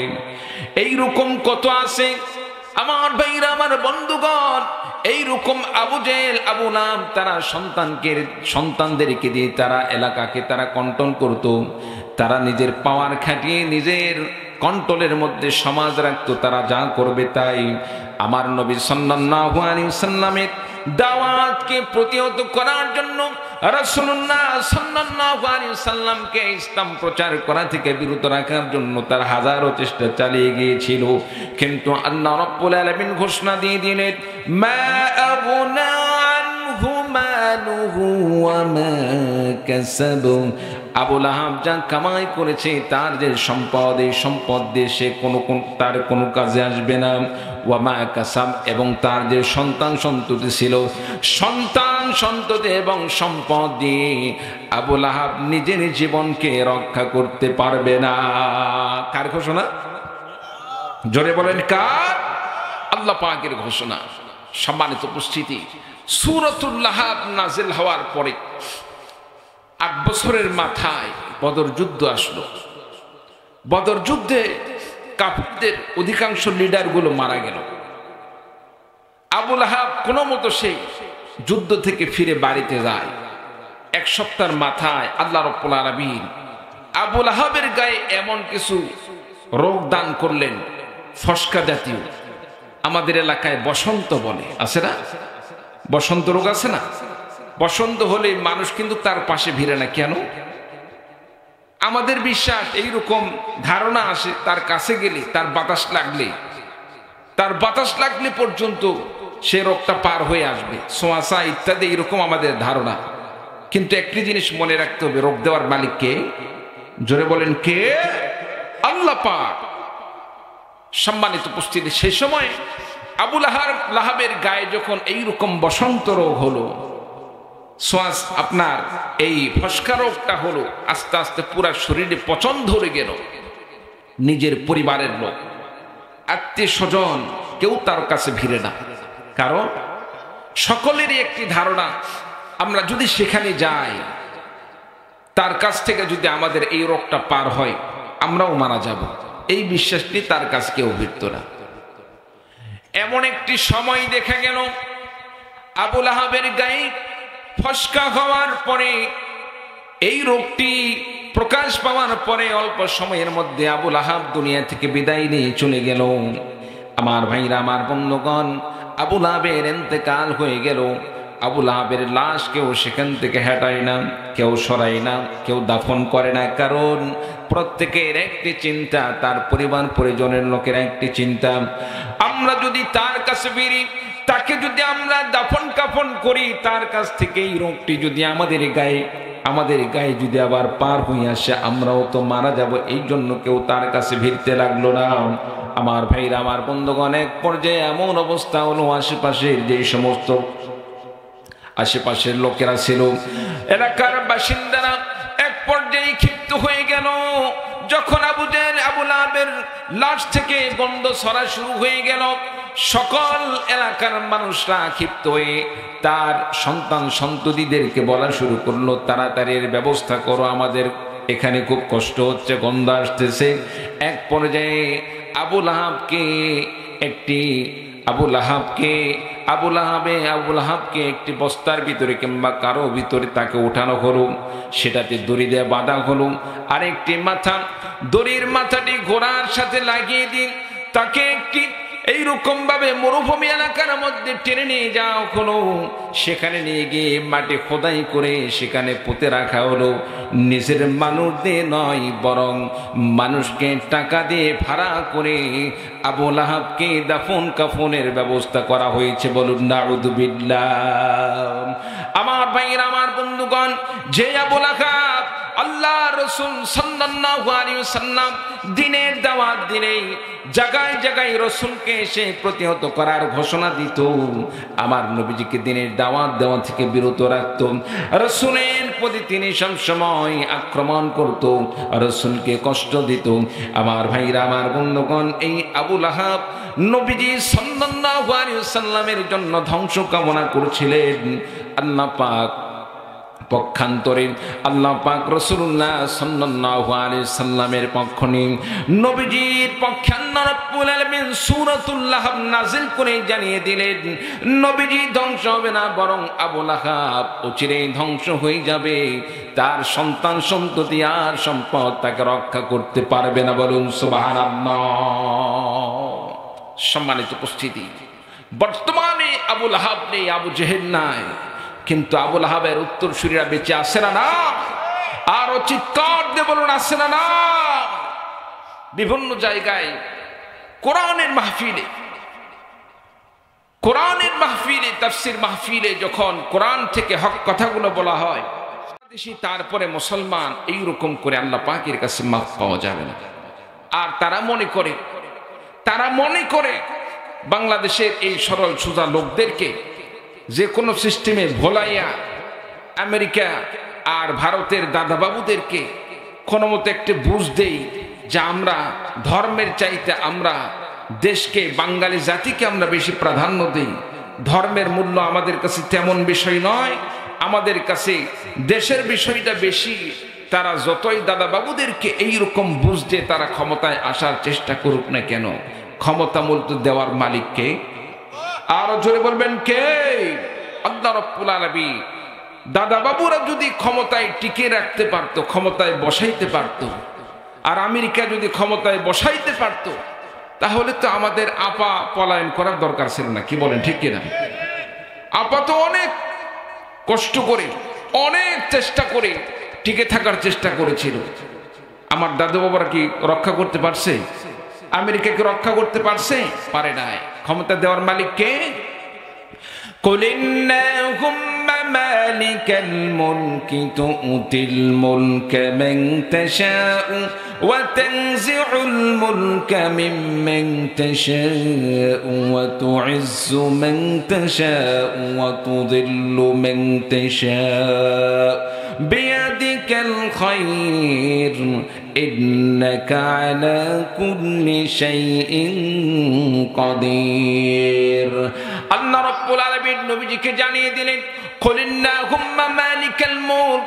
এইরকম কত আছে আমার ভাইরা, আমার বন্ধুগণ। এইরকম আবু জেহেল, আবু লাহাব তারা সন্তানদেরকে দিয়ে তারা এলাকাকে তারা কন্ট্রোল করত। তারা নিজের পাওয়ার খাটিয়ে নিজের কন্ট্রোলের মধ্যে সমাজ রাখতো, তারা যা করবে তাই। আমার নবী সাল্লাল্লাহু আলাইহি ওয়াসাল্লামের দাওয়াতকে প্রতিহত করার জন্য, রাসূলুল্লাহ সাল্লাল্লাহু আলাইহি ওয়াসাল্লামকে ইসলাম প্রচার করা থেকে বিরত রাখার জন্য তার হাজারো চেষ্টা চালিয়ে গিয়েছিল, কিন্তু আল্লাহ রাব্বুল আলামিন ঘোষণা দিয়ে দিলেন, মা আগনা আনহু মালুহু ওয়া মা কাসাবু। আবু লাহাব যা কামাই করেছে, তার যে সম্পদ, এই সম্পদ দিয়ে সে তার কোনো কাজে আসবে না। ওয়া মা কাসাব, এবং তার যে সন্তান সন্ততি ছিল, সন্তান সন্ততি এবং সম্পদ দিয়ে আবু লাহাব নিজের জীবনকে রক্ষা করতে পারবে না। কার ঘোষণা? জোরে বলেন কার? আল্লাহ পাকের ঘোষণা। সম্মানিত উপস্থিতি, সূরাতুল লাহাব নাজিল হওয়ার পরে 8 বছরের মাথায় বদর যুদ্ধ আসলো। বদর যুদ্ধে কাফিরদের অধিকাংশ লিডারগুলো মারা গেল। আবু লাহাব কোনো মতো সেই যুদ্ধ থেকে ফিরে বাড়িতে যায়। 1 সপ্তাহের মাথায় আল্লাহ রাব্বুল আলামিন আবু লাহাবের গায়ে এমন কিছু রোগ দান করলেন, ফসকা জাতীয়। আমাদের এলাকায় বসন্ত বলে, আছে না? বসন্ত রোগ আছে না? বসন্ত হলে মানুষ কিন্তু তার পাশে ভিড়ে না। কেন? আমাদের বিশ্বাস, এইরকম ধারণা আসে, তার কাছে গেলে, তার বাতাস লাগলে পর্যন্ত সে রোগটা পার হয়ে আসবে, ছোঁয়াচা ইত্যাদি, এরকম আমাদের ধারণা। কিন্তু একটি জিনিস মনে রাখতে হবে, রোগ দেওয়ার মালিক কে? জোরে বলেন কে? আল্লাহ পাক। সম্মানিত উপস্থিতি, সেই সময় আবু লাহাবের গায়ে যখন এইরকম বসন্ত রোগ হলো, শ্বাস আপনার এই ফসকা রোগটা হলো, আস্তে আস্তে পুরা শরীরে পচন ধরে গেল। নিজের পরিবারের লোক, আত্মীয় স্বজন কেউ তার কাছে ভিড়ে না, কারণ সকলেরই একটি ধারণা, আমরা যদি সেখানে যাই, তার কাছ থেকে যদি আমাদের এই রোগটা পার হয়, আমরাও মারা যাব, এই বিশ্বাসটি তার কাছে কেউ ভিড়ত না। এমন একটি সময় দেখা গেল আবু লাহাবের গায়ে ফসকা হওয়ার পরে এই রোগটি প্রকাশ পাওয়ার পরে অল্প সময়ের মধ্যে আবু লাহাব দুনিয়া থেকে বিদায় নিয়ে চলে গেল। আমার ভাইরা, আমার বন্ধুগণ, আবু লাহাবের ইন্তেকাল হয়ে গেল। আবু লাহাবের লাশ কেউ সেখান থেকে হটায় না, কেউ সরায় না, কেউ দাফন করে না। কারণ প্রত্যেকের একটি চিন্তা, তার পরিবার পরিজনের লোকের একটি চিন্তা, আমরা যদি তার কাছে ফিরি, তাকে যদি আমরা দাফন কাফন করি, তার কাছ থেকে এই রোগটি যদি আমাদের গায়ে যদি আবার পার হয়ে আসে, আমরাও তো মারা যাব। এই জন্য কেউ তার কাছে ভিড়তে লাগলো না। আমার ভাইরা, আমার বন্ধুগণ, এক পর্যায়ে এমন অবস্থা হলো, আশেপাশের লোকেরা ছিল, এলাকার বাসিন্দারা এক পর্যায়ে ক্ষিপ্ত হয়ে গেল। যখন আবু লাহাবের লাশ থেকে গন্ধ ছড়া শুরু হয়ে গেল, সকল এলাকার মানুষরা ক্ষিপ্ত হয়ে তার সন্তান সন্ততিদেরকে বলা শুরু করলো, তাড়াতাড়ি এর ব্যবস্থা করো, আমাদের এখানে খুব কষ্ট হচ্ছে, গন্ধ আসতেছে। এক পর্যায়ে আবু লাহাবকে একটি বস্তার ভিতরে কিংবা কারো ভিতরে তাকে উঠানো হলো, সেটাতে দড়ি দিয়ে বাঁধা হলো। আরেকটি দড়ির মাথাটি ঘোড়ার সাথে লাগিয়ে দিন, তাকে একটি এইরকম ভাবে মরুভূমি এলাকার মধ্যে টেনে নিয়ে যাওয়া হলো। সেখানে নিয়ে গিয়ে মাটি খোদাই করে সেখানে পুঁতে রাখা হলো। নিজের মানুষ দিয়ে নয়, বরং মানুষকে টাকা দিয়ে ভাড়া করে আবু লাহাবকে দাফন কাফনের ব্যবস্থা করা হয়েছে। বলুন নাউযুবিল্লাহ। আমার ভাইয়েরা, আমার বন্ধুগণ, যে আবু লাহাব আল্লাহ রাসূল সাল্লাল্লাহু আলাইহি ওয়াসাল্লাম দিনের দাওয়াত দিলে জায়গায় জায়গায় রাসূলকে এসে প্রতিহত করার ঘোষণা দিত, আমার নবীজিকে দিনের দাওয়াত দেওয়া থেকে বিরত রাখত, রাসূলের প্রতি তিনি সবসময় আক্রমণ করত, রাসূলকে কষ্ট দিত। আমার ভাইরা, আমার বন্ধুগণ, এই আবু লাহাব নবীজি সাল্লাল্লাহু আলাইহি ওয়াসাল্লামের জন্য ধ্বংস কামনা করছিলেন। আল্লাহ পাক পক্ষান্তরে আল্লাহ পাক রাসূলুল্লাহ সাল্লাল্লাহু আলাইহি সাল্লামের পক্ষ নিয়ে নবীজির পক্ষে আল্লাহ রাব্বুল আলামিন সূরাতুল লাহাব নাযিল করে জানিয়ে দিলেন, নবীজি ধ্বংস হবে না, বরং আবু লাহাব অচিরেই ধ্বংস হয়ে যাবে। তার সন্তান সন্ততি আর সম্পদ তাকে রক্ষা করতে পারবে না। বলুন সুবহানাল্লাহ। সম্মানিত উপস্থিতি, বর্তমানে আবু লাহাব নেই, আবু জেহেল নাই, কিন্তু আবু লাহাবের উত্তরসূরিরা বেঁচে আছে না? না? আরো চিৎকার দিয়ে বলুন, আছে না? না? বিভিন্ন জায়গায় কোরআনের মাহফিলে তাফসীর মাহফিলে যখন কোরআন থেকে হক কথাগুলো বলা হয়, তারপরে মুসলমান এইরকম করে আল্লাহ পাকের কাছে মাফ পাওয়া যাবে না। আর তারা মনে করে বাংলাদেশের এই সরল সোজা লোকদেরকে যে কোনো সিস্টেমে ভোলাইয়া আমেরিকা আর ভারতের দাদাবাবুদেরকে কোনো মতো একটি বুঝ দেই যে আমরা ধর্মের চাইতে আমরা দেশকে, বাঙালি জাতিকে আমরা বেশি প্রাধান্য দিই। ধর্মের মূল্য আমাদের কাছে তেমন বিষয় নয়, আমাদের কাছে দেশের বিষয়টা বেশি। তারা যতই দাদাবাবুদেরকে এইরকম বুঝ দিয়ে তারা ক্ষমতায় আসার চেষ্টা করুক না কেন, ক্ষমতা মূলত দেওয়ার মালিককে। আরো জোরে বলবেন কে? আল্লাহ রাব্বুল আলামিন। দাদা বাবুরা যদি ক্ষমতায় টিকে রাখতে পারতো, ক্ষমতায় বসাইতে পারতো, আর আমেরিকা যদি ক্ষমতায় বসাইতে পারতো, তাহলে তো আমাদের আপা পলায়ন করার দরকার ছিল না। কি বলেন, ঠিক কিনা? আপা তো অনেক কষ্ট করে, অনেক চেষ্টা করে টিকে থাকার চেষ্টা করেছিল। আমার দাদু বাবারা কি রক্ষা করতে পারছে? আমেরিকাকে রক্ষা করতে পারছে? পারে নাই। ক্ষমতা দেওয়ার মালিক কে? قل اللهم مالك الملك تؤتي الملك من تشاء وتنزع الملك ممن تشاء وتعز من تشاء وتضل من تشاء بيدك الخير إنك على كل شيء قدير। আল্লাহ রাব্বুল আলামিন নবীজিকে জানিয়ে দিলেন, কুলিল্লাহুম্মা মালিকাল মুলক,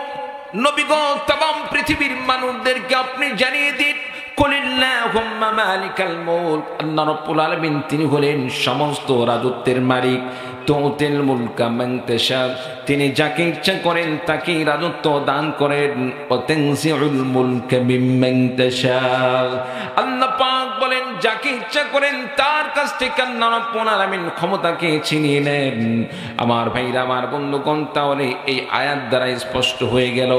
নবী গো তামাম পৃথিবীর মানুষদেরকে আপনি জানিয়ে দিন, কুলিল্লাহুম্মা মালিকাল মুলক, আল্লাহ রাব্বুল আলামিন তিনি হলেন সমস্ত রাজত্বের মালিক। তুতিল মুলকা মান তাশা, তিনি যাকে ইচ্ছা করেন তাকে রাজত্ব দান করেন। ওয়া তানজিউল মুলকা মিম্মান তাশা, আল্লাহ পাক বলেন যাকে ইচ্ছা করেন তার কাছ থেকে আল্লাহ রাব্বুল আলামিন ক্ষমতাকে ছিনিয়ে নেন। আমার ভাইরা, আমার বন্ধুগণ, তাহলে এই আয়াত দ্বারা স্পষ্ট হয়ে গেল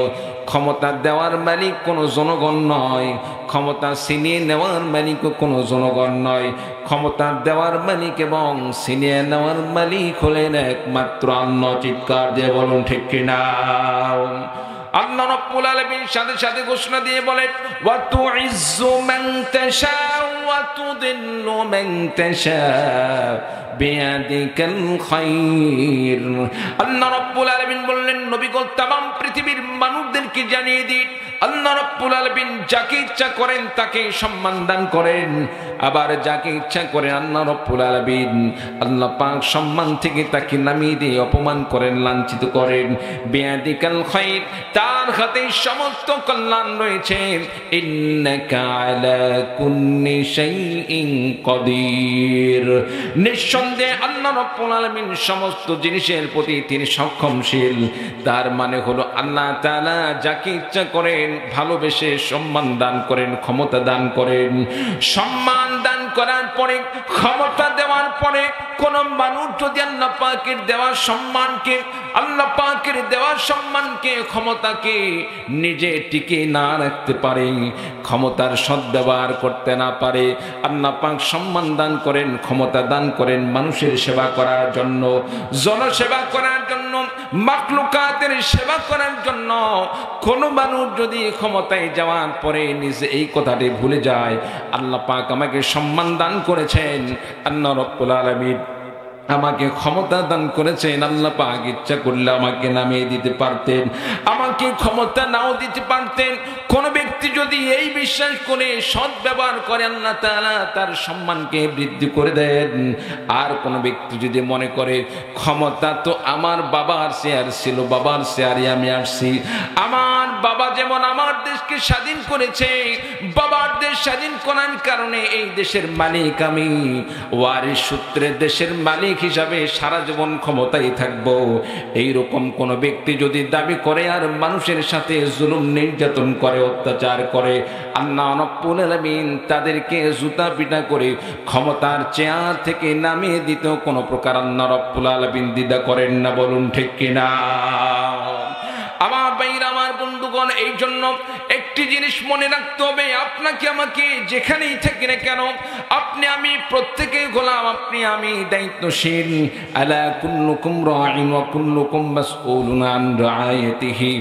ক্ষমতা দেওয়ার মালিক কোনো জনগণ নয়, ক্ষমতা ছিনিয়ে নেওয়ার মালিকও কোনো জনগণ নয়। ক্ষমতা দেওয়ার মালিক এবং ছিনিয়ে নেওয়ার মালিক হলেন একমাত্র আল্লাহ। চিৎকার দিয়ে বলুন ঠিক কিনা? আল্লাহ রাব্বুল আলামিন সাথে সাথে ঘোষণা দিয়ে বলেন ওয়া তুইজ্জু মান তাশা ওয়া তুদিল্লু মান তাশা বিয়াদিকাল খায়র। আল্লাহ রাব্বুল আলামিন বললেন নবী গো तमाम পৃথিবীর মানুষদেরকে জানিয়ে দিন আল্লাহ রাব্বুল আলামিন যাকে ইচ্ছা করেন তাকে সম্মান দান করেন, আবার যাকে ইচ্ছা করেন আল্লাহ রাব্বুল আলামিন আল্লাহ পাক সম্মান থেকে তাকে নামিয়ে দিয়ে অপমান করেন, লাঞ্ছিত করেন। বিয়াদিকাল খায়র, তার হাতে সমস্ত কল্যাণ রয়েছে। ইন্নাকা আলা কুল্লি শাইইন কাদির, নিঃসন্দেহে আল্লাহ রাব্বুল আলামিন সমস্ত জিনিসের প্রতি তিনি সক্ষমশীল। তার মানে হলো আল্লাহ তাআলা যাকে ইচ্ছা করেন ভালোবেসে সম্মান দান করেন, ক্ষমতা দান করেন। সম্মান দান করার পরে, ক্ষমতা দেওয়ার পরে কোন মানুষ যদি আল্লাহ পাকের দেওয়া সম্মানকে, আল্লাহ পাকের দেওয়া সম্মানকে, ক্ষমতাকে নিজে টিকে না রাখতে পারে, ক্ষমতার সদ্ব্যবহার করতে না পারে, আল্লাহ পাক সম্মান দান করেন, ক্ষমতা দান করেন মানুষের সেবা করার জন্য, জনসেবা করার জন্য, মাখলুকাতের সেবা করার জন্য। কোন মানুষ যদি ক্ষমতায় যাওয়ার পরে নিজে এই কথাটি ভুলে যায়, আল্লাহ পাক আমাকে সম্মান দান করেছেন, আল্লাহ রাব্বুল আলামিন আমাকে ক্ষমতা দান করেছেন, আল্লাহ পাক ইচ্ছা করলে আমাকে নামিয়ে দিতে পারতেন, আমাকে ক্ষমতা নাও দিতে পারতেন। কোন ব্যক্তি যদি এই বিশ্বাস করে সৎ ব্যবহার করে আল্লাহ তাআলা তার সম্মানকে বৃদ্ধি করে দেন। আর কোন ব্যক্তি যদি মনে করে ক্ষমতা তো আমার বাবার শেয়ার ছিল, বাবার শেয়ারে আমি আসছি, আমার বাবা যেমন আমার দেশকে স্বাধীন করেছে, বাবার দেশ স্বাধীন করার কারণে এই দেশের মালিক আমি, ওয়ারিশ সূত্রে দেশের মালিক হিসাবে সারা জীবন ক্ষমতায় থাকবো, এইরকম কোন ব্যক্তি যদি দাবি করে আর মানুষের সাথে জুলুম নির্যাতন করে, অত্যাচার করে, আল্লাহ রাব্বুল আলামিন তাদেরকে জুতা পিটা করে ক্ষমতার চেয়ার থেকে নামিয়ে দিতেও কোনো প্রকার আল্লাহ রাব্বুল আলামিন দ্বিধা করেন না। বলুন ঠিক কিনা? আমার ভাইরা, আমার বন্ধুগণ, এই জন্য একটি জিনিস মনে রাখতে হবে, আপনাকে আমাকে যেখানেই থাকি না কেন, আপনি আমি প্রত্যেকে গোলাম, আপনি আমি দায়িত্বশীল। আলা কুল্লুকুম রাঈন ওয়া কুল্লুকুম মাসউলুন আন রাআয়াতিহি,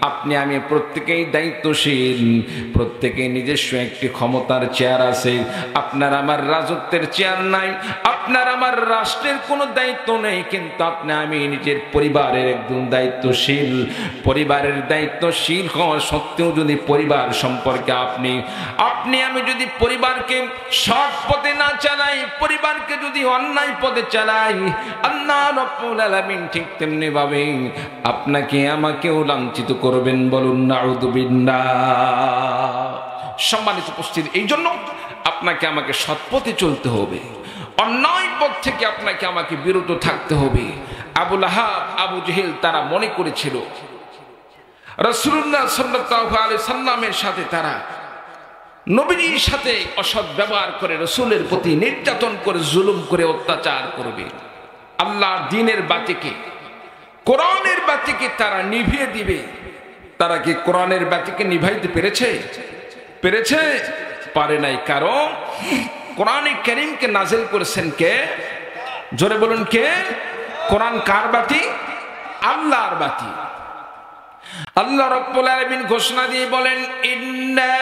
আপনি আমি প্রত্যেকেই দায়িত্বশীল, প্রত্যেকেই নিজস্ব একটি ক্ষমতার চেয়ার আছে। আপনার আমার রাজত্বের চেয়ার নাই, আপনার আমার রাষ্ট্রের কোনো দায়িত্ব নেই, কিন্তু আপনি আমি নিজের পরিবারের একজন দায়িত্বশীল। পরিবারের দায়িত্বশীল হওয়া সত্ত্বেও যদি পরিবার সম্পর্কে আপনি আমি যদি পরিবারকে সৎ পথে না চালাই, পরিবারকে যদি অন্যায় পথে চালাই, আল্লাহ রাব্বুল আলামিন ঠিক তেমনি ভাবে আপনাকে আমাকেও লাঞ্ছিত করবেন। বলুন নাউযুবিল্লাহ। সম্মানিত উপস্থিতি, এই জন্য আপনাকে আমাকে সৎ পথে চলতে হবে, অন্যায় পথ থেকে আপনাকে আমাকে বিরত থাকতে হবে। আবু লাহাব, আবু জেহেল তারা মনে করেছিল রাসূলুল্লাহ সাল্লাল্লাহু আলাইহি সাল্লামের সাথে, তারা নবীজির সাথে অসৎ ব্যবহার করে, রাসূলের প্রতি নির্যাতন করে, জুলুম করে, অত্যাচার করবে। আল্লাহর দ্বীনের বাতিকে, কোরআনের বাতিকে তারা নিভিয়ে দিবে। তারা কি কোরআনের বাতিকে নিভাইতে পেরেছে? পারে নাই। কারণ কোরআনে কারীমকে নাযিল করেছেন কে? জোরে বলুন কে? কোরআন কার বাতি? আল্লাহর বাতি। আল্লাহ রাব্বুল আলামিন ঘোষণা দিয়ে বলেন ইন্না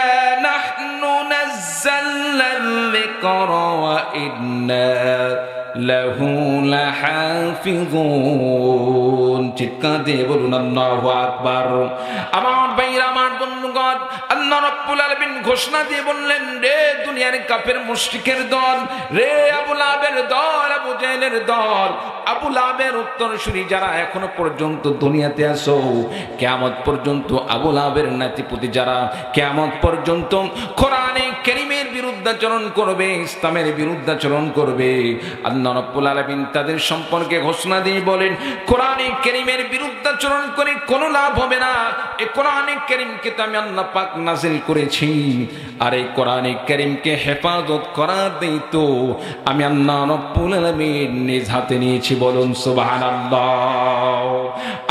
নাহনু নাযালনা যিকরা ওয়া ইন্না লাহু লাহাফিজুন। চিৎকার দিয়ে বলুন আল্লাহু আকবার। আমার ভাইরা, আমার বন্ধুগণ, আল্লাহ রাব্বুল আলামিন ঘোষণা দিয়ে বললেন, রে দুনিয়ার কাফের মুশরিকের দল, রে আবু লাহাবের দল, আবু জেহেলের দল, আবু লাহাবের উত্তরসূরি যারা এখনো পর্যন্ত দুনিয়াতে আছো, কিয়ামত পর্যন্ত আবু লাহাবের নাতিপুতি যারা কিয়ামত পর্যন্ত কোরআনে কারীমের বিরুদ্ধাচরণ করবে, ইসলামের বিরুদ্ধাচরণ করবে, আল্লাহ রাব্বুল আলামিন তাদের সম্পর্কে ঘোষণা দিয়ে বলেন, কোরআনে কারীমের বিরুদ্ধাচরণ করে কোনো লাভ হবে না। এই কোরআনে কারীমকে তো আমি আল্লাহ পাক নাযিল করেছি, আর এই কোরআনে কারীমকে হেফাজত করার দায়িত্ব আমি আল্লাহ রাব্বুল আলামিন নিজ হাতে নিয়েছি। বলুন সুবহানাল্লাহ।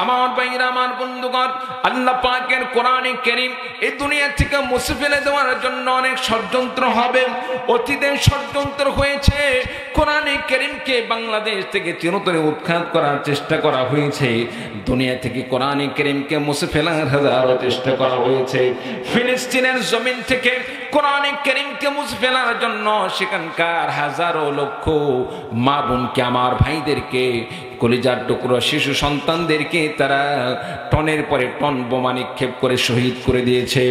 আমার ভাইরা, আমার বন্ধুগণ, আল্লাহ পাকের কোরআনে কারীম এই দুনিয়া থেকে মুছে ফেলে দেওয়ার জন্য অনেক ষড়যন্ত্র হবে, অতীতে ষড়যন্ত্র হয়েছে। কোরআনে কারীমকে বাংলাদেশ থেকে চিরতরে উৎখাত করার চেষ্টা করা হয়েছে, দুনিয়া থেকে কোরআনে কারীমকে মুছে ফেলার হাজারো চেষ্টা করা হয়েছে। ফিলিস্তিনের জমিন থেকে কোরআনে কারীমকে মুছে ফেলার জন্য সেখানকার হাজারো লক্ষ মা বোনকে, আমার ভাইদেরকে, কলিজার টুকরো শিশু সন্তানদেরকে তারা টনের পরে টন বোমা নিক্ষেপ করে শহীদ করে দিয়েছে।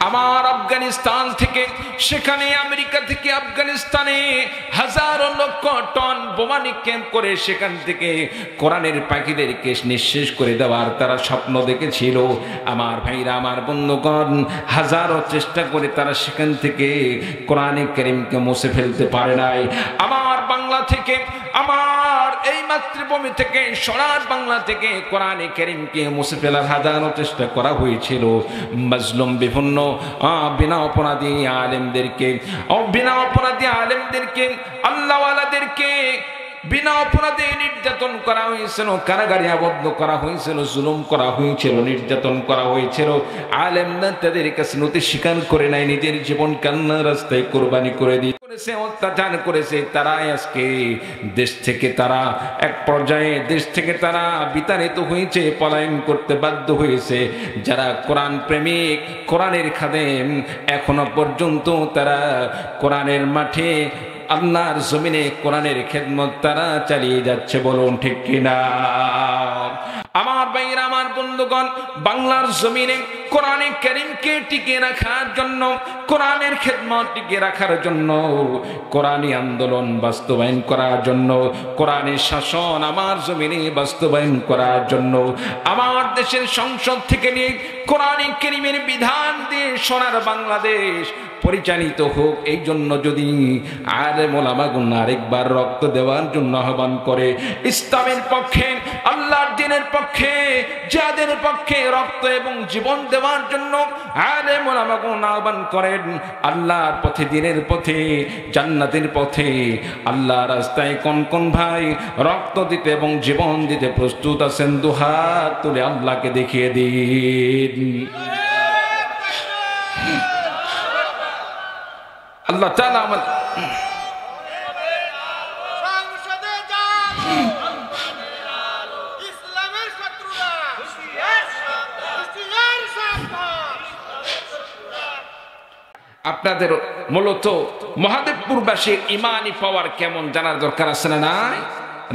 আমার আফগানিস্তান থেকে, সেখানে আমেরিকা থেকে আফগানিস্তানে হাজারো লক্ষ টন বোমা নিক্ষেপ করে সেখান থেকে কোরআনের পাখিদেরকে নিঃশেষ করে দেওয়ার তারা স্বপ্ন দেখেছিল। আমার ভাইরা, আমার বন্ধুগণ, হাজারো চেষ্টা করে তারা সেখান থেকে কোরআনে কারীমকে মুছে ফেলতে পারে নাই। আমার বাংলা থেকে, আমার এই মাতৃভূমি থেকে, সোনার বাংলা থেকে কোরআনে কারীমকে মুছে ফেলার হাজারো চেষ্টা করা হয়েছিল। মাজলুম বিভিন্ন বিনা অপরাধী আলেমদেরকে, আল্লাহওয়ালাদেরকে বিনা অপরাধে নির্যাতন করা হয়েছিল, কারাগারে আবদ্ধ করা হয়েছিল, জুলুম করা হয়েছিল, নির্যাতন করা হয়েছিল। আলেমরা তাদের কাছে নতি স্বীকার করে নাই, নিজের জীবন কান্নার রাস্তায় কোরবানি করে দিয়েছে, অত্যাচার করেছে। তারাই আজকে দেশ থেকে, তারা এক পর্যায়ে দেশ থেকে তারা বিতাড়িত হয়েছে, পলায়ন করতে বাধ্য হয়েছে। যারা কোরআন প্রেমিক, কোরআনের খাদেম, এখনো পর্যন্ত তারা কোরআনের মাঠে, আল্লাহর জমিনে কোরআনের খেদমত তারা চালিয়ে যাচ্ছে। বলুন ঠিক কিনা? আমার ভাইরা, আমার বন্ধুগণ, বাংলার জমিনে কোরআনে কারীমকে টিকিয়ে রাখার জন্য, কোরআনের খেদমত টিকিয়ে রাখার জন্য, কোরআনী আন্দোলন বাস্তবায়ন করার জন্য, কোরআনের শাসন আমার জমিনে বাস্তবায়ন করার জন্য, আমার দেশের সংসদ থেকে নিয়ে কোরআনে কারীমের বিধান দিয়ে সোনার বাংলাদেশ পরিচালিত হোক, এই জন্য যদি আলেম ওলামাগণ আরেকবার রক্ত দেওয়ার জন্য আহ্বান করে, ইসলামের পক্ষে, আল্লাহর দ্বীনের পক্ষে, জিহাদের পক্ষে রক্ত এবং জীবন দেওয়ার জন্য আলেম ওলামাগণ আহ্বান করেন, আল্লাহর পথে, দ্বীনের পথে, জান্নাতের পথে, আল্লাহর রাস্তায় কোন কোন ভাই রক্ত দিতে এবং জীবন দিতে প্রস্তুত আছেন? দুহাত তুলে আল্লাহকে দেখিয়ে দিন। আল্লাহ তাআলা আমাদের আপনাদের মূলত মহাদেবপুরবাসীর ইমানি পাওয়ার কেমন জানার দরকার আছে না? নাই?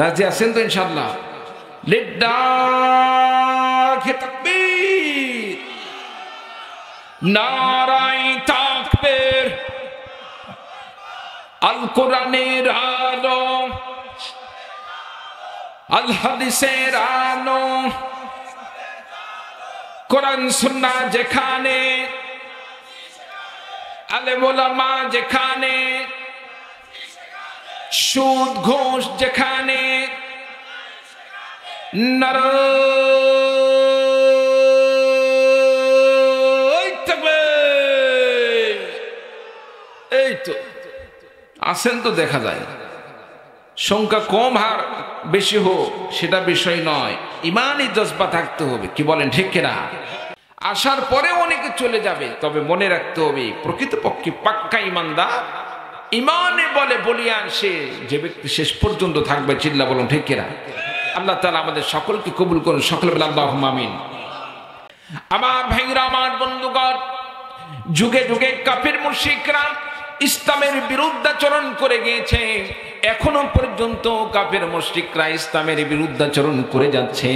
রাজি আছেন তো ইনশাআল্লাহ? লিল্লাহি তাকবীর, নারায়ে তাকবীর, আল কোরআনের আলো, আল হাদিসের আলো, কোরআন সুন্নাহ যেখানে, আলেম ওলামা যেখানে, সুদ ঘোষ যেখানে, নারায়ে তাকবীর। এই তো আছেন তো, দেখা যায়। সংখ্যা কম আর বেশি হোক সেটা বিষয় নয়, ইমানি জজবা থাকতে হবে। কি বলেন ঠিক কিনা? আসার পরে অনেকে চলে যাবে, তবে মনে রাখতে হবে প্রকৃতপক্ষে পাক্কা ইমানদার, ইমানে বলে বলিয়ান সে, যে ব্যক্তি শেষ পর্যন্ত থাকবে। চিল্লা বলুন ঠিক কিনা? আল্লাহ তাআলা আমাদের সকলকে কবুল করুন। সকলে বলে আল্লাহুম্মা আমিন। আমার ভাইরা, আমার বন্ধুগণ, যুগে যুগে কাফির মুশরিকরা ইসলামের বিরুদ্ধাচরণ করে গিয়েছে, এখনো পর্যন্ত কাফের মুশরিকরা ইসলামের বিরুদ্ধাচরণ করে যাচ্ছে।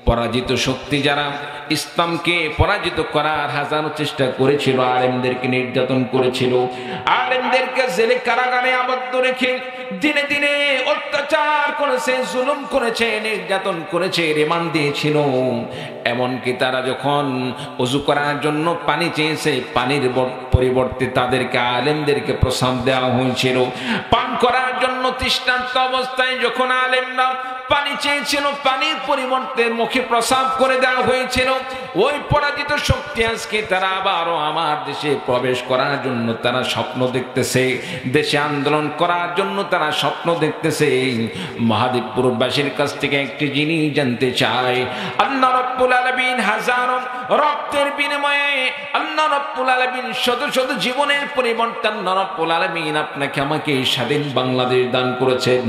পরাজিত শক্তি যারা ইসলামকে পরাজিত করার হাজারো চেষ্টা করেছিল, আলেমদেরকে নির্যাতন করেছিল, আলেমদেরকে জেলে কারাগারে আবদ্ধ রেখে দিনে দিনে অত্যাচার করেছে, জুলুম করেছে, নির্যাতন করেছে, রিমান্ড দিয়েছিল। এমনকি তারা যখন ওযু করার জন্য পানি চেয়েছে, পানির পরিবর্তে তাদেরকে আলেমদেরকে প্রসাব দেওয়া হয়েছিল। পান করার জন্য তৃষ্ণার্ত অবস্থায় যখন আলেমরা পানি চেয়েছিল, পানির পরিবর্তে মুখে প্রসাব করে দেওয়া হয়েছিল। ওই পরাজিত শক্তি আজকে তারা আবারও আমার দেশে প্রবেশ করার জন্য তারা স্বপ্ন দেখতেছে, দেশে আন্দোলন করার জন্য তারা স্বপ্ন দেখতেছে। মহাদেবপুরবাসীর কাছ থেকে একটি জিনিস জানতে চাই, আল্লাহ রাব্বুল আলামিন হাজারো রক্তের বিনিময়ে, আল্লাহ রাব্বুল আলামিন শত শত জীবনের পরিবর্তন, আল্লাহ রাব্বুল আলামিন আপনাকে আমাকে স্বাধীন বাংলাদেশ দান করেছেন,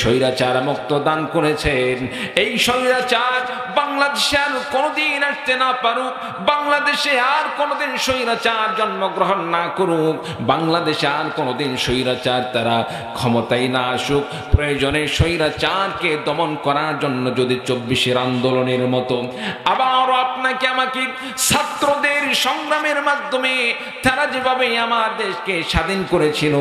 স্বৈরাচার মুক্ত দান করেছেন। এই স্বৈরাচার বাংলাদেশে আর কোনোদিন আসতে না পারুক, বাংলাদেশে আর কোনোদিন স্বৈরাচার জন্মগ্রহণ না করুক, বাংলাদেশে আর কোনোদিন স্বৈরাচার তারা ক্ষমতায় না আসুক। প্রয়োজনে স্বৈরাচারকে দমন করার জন্য যদি 24-এর আন্দোলনের মতো আবারও আপনাকে আমাকে ছাত্রদের সংগ্রামের মাধ্যমে তারা যেভাবে আমার দেশকে স্বাধীন করেছিল,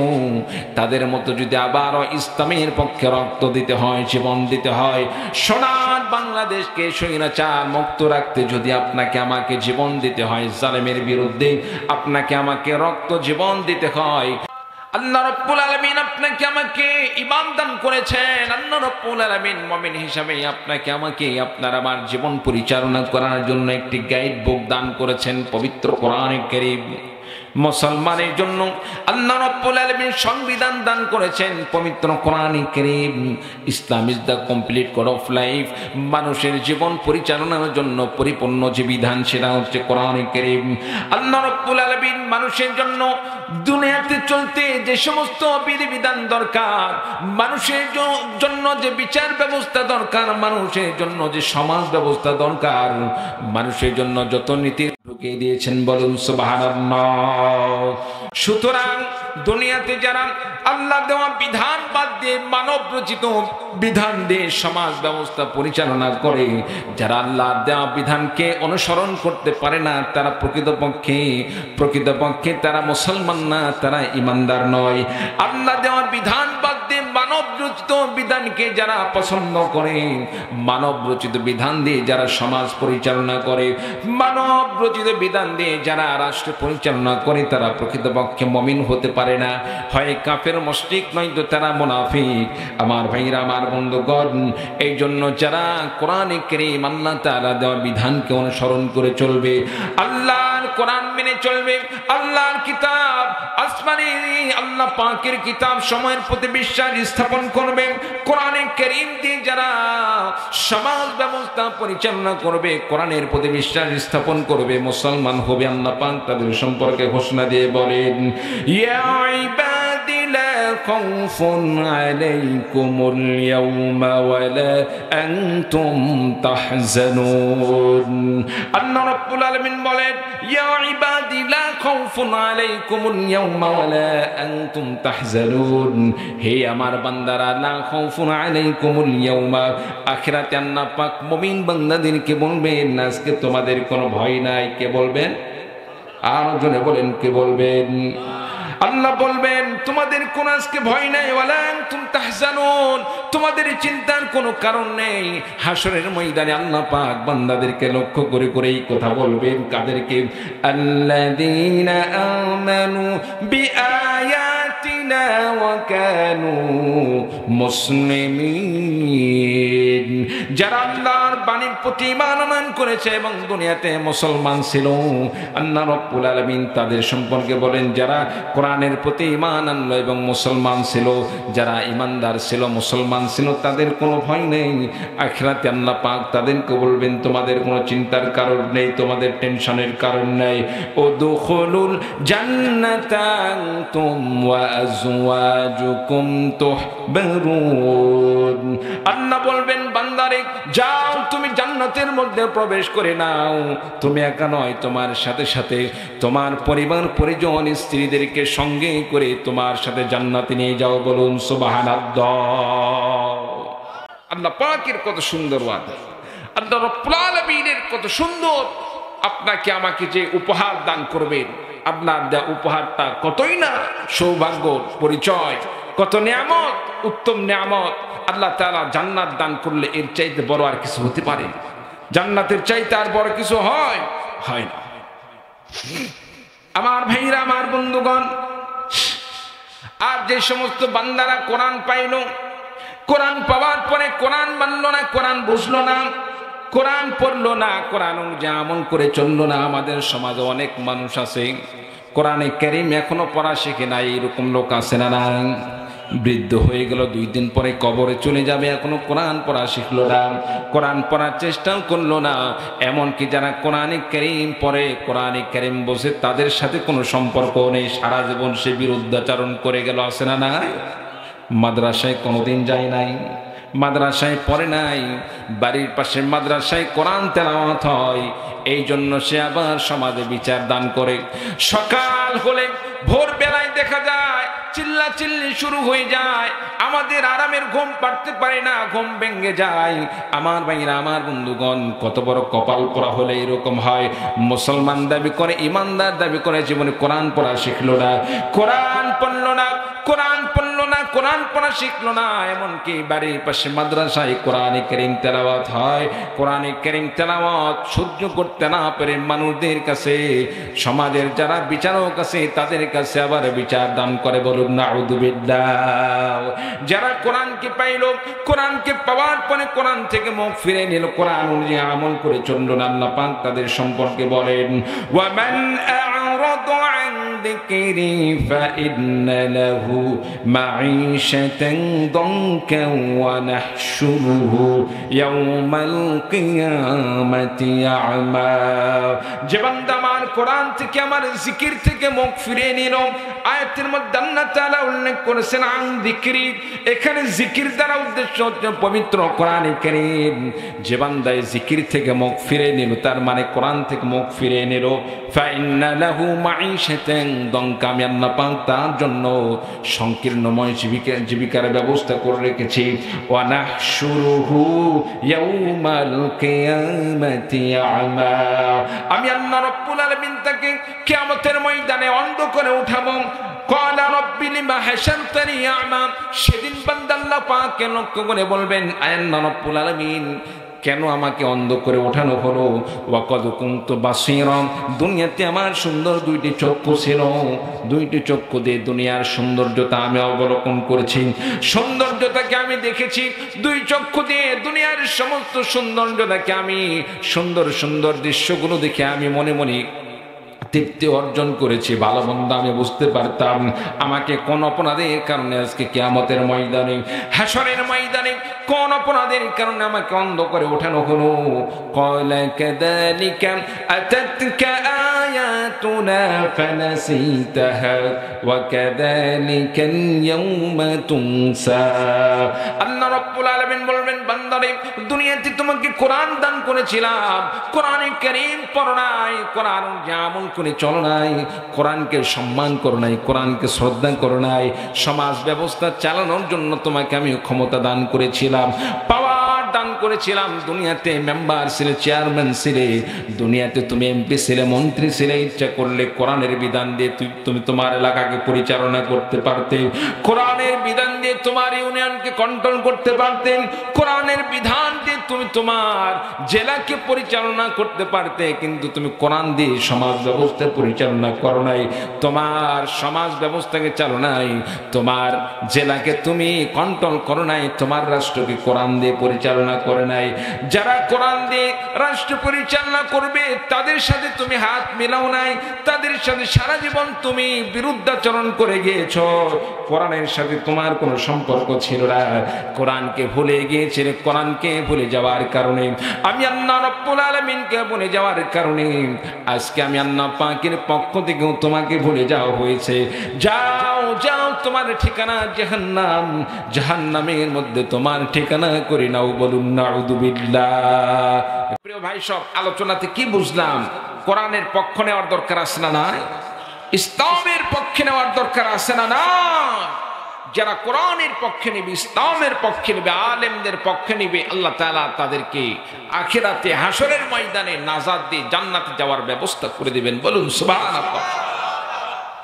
তাদের মতো যদি আবারও ইসলামের পক্ষে রক্ত দিতে হয়, জীবন দিতে হয়, সোনার বাংলাদেশকে স্বৈরাচার মুক্ত রাখতে যদি আপনাকে আমাকে জীবন দিতে হয়, জালেমের বিরুদ্ধে আপনাকে আমাকে রক্ত জীবন দিতে হয়, আল্লাহ রাব্বুল আলামিন আপনাকে আমাকে ঈমান দান করেছেন, আল্লাহ রাব্বুল আলামিন মুমিন হিসাবে আপনাকে আমাকে আপনার আমার জীবন পরিচালনা করার জন্য একটি গাইড বুক দান করেছেন, পবিত্র কোরআনে কারীম। মুসলমানের জন্য আল্লাহ রাব্বুল আলামিন সংবিধান দান করেছেন, পবিত্র কোরআনে কারীম। Islam is the complete code of life. মানুষের জীবন পরিচালনার জন্য পরিপূর্ণ যে বিধান, সেটা হচ্ছে কোরআনে কারীম। আল্লাহ রাব্বুল আলামিন মানুষের জন্য দুনিয়াতে চলতে যে সমস্ত বিধিবিধান দরকার, মানুষের জন্য যে বিচার ব্যবস্থা দরকার, মানুষের জন্য যে সমাজ ব্যবস্থা দরকার, মানুষের জন্য যত নীতি ঢুকিয়ে দিয়েছেন, বলুন সুবহানাল্লাহ। সুতরাং দুনিয়াতে যারা আল্লাহ দেওয়া বিধান বাদ দিয়ে মানব রচিত বিধান দিয়ে সমাজ ব্যবস্থা পরিচালনা করে, যারা আল্লাহ দেওয়া বিধানকে অনুসরণ করতে পারে না, তারা প্রকৃতপক্ষে তারা মুসলমান না, তারা ইমানদার নয়। আল্লাহ দেওয়া বিধান বাদ দিয়ে মানব রচিত বিধানকে যারা পছন্দ করে, মানব রচিত বিধান দিয়ে যারা সমাজ পরিচালনা করে, মানব রচিত বিধান দিয়ে যারা রাষ্ট্র পরিচালনা করে, তারা প্রকৃতপক্ষে মুমিন হতে পারে না, হয় কাফের মুশরিক, নয়তো তারা মুনাফিক। আমার ভাইরা, আমার বন্ধুগণ, এই জন্য যারা কোরআনে কারীম আল্লাহ তাআলা দেওয়া বিধানকে অনুসরণ করে চলবে, আল্লাহর কোরআন মেনে চলবে, আল্লাহর কিতাব আসমানি আল্লাহ পাকের কিতাব সময়ের প্রতি বিশ্বাস স্থাপন করবে, কোরআনে কারীম দিয়ে যারা সমাজ ব্যবস্থা পরিচালনা করবে, কোরআনের প্রতি বিশ্বাস স্থাপন করবে, মুসলমান হবে, আল্লাহ পাক তাদের সম্পর্কে ঘোষণা দিয়ে বলেন, ইয়া ইবাদি লা খাউফুন আলাইকুমুল ইয়াওমা ওয়ালা আনতুম তাহজানুন। আল্লাহ রাব্বুল আলামিন বলেন, ইয়া ইবাদি লা খাউফুন আলাইকুমুল ইয়াওমা ওয়ালা আনতুম তাহজানুন। হে আমার বান্দারা, লা খাউফুন আলাইকুমুল ইয়াওমা, আখিরাতে আল্লাহ পাক মুমিন বান্দাদেরকে বলবেন, আজকে তোমাদের কোনো ভয় নাই। কে বলবেন? আর জনে বলেন, কে বলবেন? আল্লাহ বলবেন, তোমাদের কোন আজকে ভয় নাই, ওয়ালা আনতুম তাহজানুন, তোমাদের চিন্তার কোনো কারণ নেই। হাসরের ময়দানে আল্লাহ পাক বান্দাদেরকে লক্ষ্য করে করে এই কথা বলবেন, কাদেরকে? আল্লাযীনা আমানু বিআয়াতিনা ওয়া কানু মুসলিমিন, যারা আল্লাহর বাণীর প্রতি ঈমান করেছে এবং দুনিয়াতে মুসলমান ছিল। আল্লাহ রাব্বুল আলামিন তাদের সম্পর্কে বলেন, যারা কোরআনের প্রতি ঈমান আনলো এবং মুসলমান ছিল, যারা ঈমানদার ছিল, মুসলমান ছিল, তাদের কোনো ভয় নেই। আখিরাতে আল্লাহ পাক তাদেরকে বলবেন, তোমাদের কোনো চিন্তার কারণ নেই, তোমাদের টেনশনের কারণ নেই। উদখুলুল জান্নাতা আনতুম ওয়া আজওয়াজুকুম তুহবারুন। আল্লাহ বলবেন, বান্দারে যাও, তুমি জান্নাতের মধ্যে প্রবেশ করে নাও। তুমি একা নয়, তোমার সাথে সাথে তোমার পরিবার পরিজন স্ত্রীদেরকে সঙ্গে করে তোমার সাথে জান্নাতে নিয়ে যাও। বলুন সুবহানাল্লাহ। আল্লাহ পাকের কত সুন্দর ওয়াদা। আল্লাহ রাব্বুল আলামিনের কত সুন্দর আপনাকে আমাকে যে উপহার দান করবেন, আপনার দেয়া উপহারটা কতই না সৌভাগ্য পরিচয়, কত নিয়ামত, উত্তম নিয়ামত। আল্লাহ তাআলা জান্নাত দান করলে এর চাইতে বড় আর কিছু হতে পারে? জান্নাতের চাইতে আর বড় কিছু হয় না। আমার ভাইরা, আমার বন্ধুগণ, আর যে সমস্ত বান্দারা কোরআন পাইল, কোরআন পাওয়ার পরে কোরআন মানল না, কোরআন বুঝলো না, কোরআন পড়লো না, কোরআন অনুযায়ী আমল করে চললো না, আমাদের সমাজে অনেক মানুষ আছে কোরআনে কারীম এখনো পড়া শিখে নাই। এরকম লোক আছে না? না, বৃদ্ধ হয়ে গেল, 2 দিন পরে কবরে চলে যাবে, এখনো কোরআন পড়া শিখলো না, কোরআন পড়ার চেষ্টাও করলো না। এমনকি যারা কোরআনে কারীম পড়ে, কোরআনে কারীম বসে, তাদের সাথে কোনো সম্পর্ক নেই, সারা জীবন সে বিরুদ্ধাচরণ করে গেল, আছে না? না, মাদ্রাসায় কোনোদিন যায় নাই, মাদ্রাসায় পড়ে নাই, বাড়ির পাশে মাদ্রাসায় কোরআন তেলাওয়াত হয়, এই জন্য সে আবার সমাজে বিচার দান করে। সকাল হলে ভোর বেলায় দেখা যায় চিল্লা চিল্লি শুরু হয়ে যায়, আমাদের আরামের ঘুম পাড়তে পারে না, ঘুম ভেঙে যায়। আমার ভাইরা, আমার বন্ধুগণ, কত বড় কপাল পড়া হলে এরকম হয়? মুসলমান দাবি করে, ইমানদার দাবি করে, জীবনে কোরআন পড়া শিখলো না, কোরআন পড়লো না, কোরআন পড়লো না, কোরআন পড়া শিখলো না। এমনকি বাড়ির পাশে মাদ্রাসায় কোরআনে কারীম তেলাওয়াত হয়, কোরআনে কারীম তেলাওয়াত সহ্য করতে না পেরে মানুষদের কাছে, সমাজের যারা বিচারক আছে তাদের কাছে আবার বিচার দান করে। বলুন নাউযুবিল্লাহ। যারা কোরআনকে পাইল, কোরআনকে পাওয়ার পরে কোরআন থেকে মুখ ফিরে নিল, কোরআন অনুযায়ী আমল করে চলল না, আল্লাহ পাক তাদের সম্পর্কে বলেন, ওয়া মান আ'রাদা আন যিকরি ফাইন্না লাহু মাঈশাতান দানকান ওয়া নাহশুরুহু ইয়াওমাল কিয়ামাতি আ'মা। যে বান্দা আমার কোরআন থেকে, আমার জিকির থেকে মুখ ফিরে নিল, আয়াতের মধ্যে আল্লাহ তাআলা উল্লেখ করেছেন আন যিকরি, এখানে জিকির দ্বারা উদ্দেশ্য হচ্ছে পবিত্র কোরআনে কারীম। যে বান্দা জিকির থেকে মুখ ফিরে নিল, তার মানে কোরআন থেকে মুখ ফিরে নিল, ফাইন্না লাহু মাঈশাতান দানকা, আমি আল্লাহ পাক তার জন্য সংকীর্ণময় জীবিকার ব্যবস্থা করে রেখেছি। ওয়া নাহশুরুহু ইয়াউমাল কিয়ামাতি আ'মা, আমি আল্লাহ রাব্বুল আলামিন তাকে কিয়ামতের ময়দানে অন্ধ করে উঠাবো। ক্বালা রাব্বি লিমা হাশারতানি আ'মা, সেদিন বান্দা আল্লাহ পাককে লক্ষ্য করে বলবেন, আয় আল্লাহ রাব্বুল আলামিন, কেন আমাকে অন্ধ করে ওঠানো হলো? ওয়া ক্বাদ কুনতু বাসীরা, দুনিয়াতে আমার সুন্দর 2টি চক্ষু ছিল, 2টি চক্ষু দিয়ে দুনিয়ার সৌন্দর্যতা আমি অবলোকন করেছি, সৌন্দর্যতাকে আমি দেখেছি, 2 চক্ষু দিয়ে দুনিয়ার সমস্ত সৌন্দর্যতাকে আমি, সুন্দর সুন্দর দৃশ্যগুলো দেখে আমি মনে মনে তৃপ্তি অর্জন করেছি, ভালো মন্দ আমি বুঝতে পারতাম। আমাকে কোন অপরাধের কারণে আজকে কিয়ামতের ময়দানে, হাসরের ময়দানে কোন অপরাধের কারণে আমাকে অন্ধ করে ওঠানো হলো? ক্বালা কাযালিকা আতাতকা আয়াতুনা ফানাসিতাহা ওয়া কাযালিকাল ইয়াওমা তুনসা। আল্লাহ রাব্বুল আলামিন বলবেন, বান্দারে, দুনিয়াতে তোমাকে কোরআন দান করেছিলাম, কোরআনে কারীম পড়ো নাই, কোরআন আমল করে চলো নাই, কোরআনকে সম্মান করো নাই, কোরআনকে শ্রদ্ধা করো নাই, সমাজ ব্যবস্থা চালানোর জন্য তোমাকে আমি ক্ষমতা দান করেছিলাম, পাওয়ার দান করেছিলাম। দুনিয়াতে মেম্বার ছিলে, চেয়ারম্যান ছিলে, দুনিয়াতে তুমি এমপি ছিলে, মন্ত্রী ছিলে, ইচ্ছা করলে কোরআনের বিধান দিয়ে তুমি তোমার এলাকাকে পরিচালনা করতে পারতে, কোরআনের বিধান দিয়ে তোমার ইউনিয়নকে কন্ট্রোল করতে পারতেন, কোরআনের বিধান দিয়ে তুমি তোমার জেলাকে পরিচালনা করতে পারতে। কিন্তু তুমি কোরআন দিয়ে সমাজ ব্যবস্থা পরিচালনা করো নাই, তোমার সমাজ ব্যবস্থাকে চালো নাই, তোমার জেলাকে তুমি কন্ট্রোল করো নাই, তোমার রাষ্ট্রকে কোরআন দিয়ে পরিচালনা করে নাই। যারা কোরআন দিয়ে রাষ্ট্র পরিচালনা করবে তাদের সাথে তুমি হাত মিলাও নাই, তাদের সাথে সারা জীবন তুমি বিরুদ্ধাচরণ করে গিয়েছ, কোরআনের সাথে তোমার কোনো সম্পর্ক ছিল না, কোরআনকে ভুলে গিয়েছিলে। কোরআনকে ভুলে যাওয়ার কারণে, আমি আল্লাহ রাব্বুল আলামিনকে ভুলে যাওয়ার কারণে আজকে আমি আল্লাহ পাকের পক্ষ থেকেও তোমাকে ভুলে যাওয়া হয়েছে। যাও যাও, তোমার ঠিকানা জাহান্নাম, জাহান্নামের মধ্যে তোমার ঠিকানা করে নাও। বলুন নাউযুবিল্লাহ। প্রিয় ভাই, সব আলোচনাতে কি বুঝলাম? কোরআনের পক্ষ নেওয়ার দরকার আছে না? না, ইসলামের পক্ষে নেওয়ার দরকার আছে না? না, যারা কোরআনের পক্ষে নেবে, ইসলামের পক্ষে নেবে, আলেমদের পক্ষে নেবে, আল্লাহ তাআলা তাদেরকে আখিরাতে হাসরের ময়দানে নাজাত দিয়ে জান্নাতে যাওয়ার ব্যবস্থা করে দিবেন। বলুন সুবহানাল্লাহ।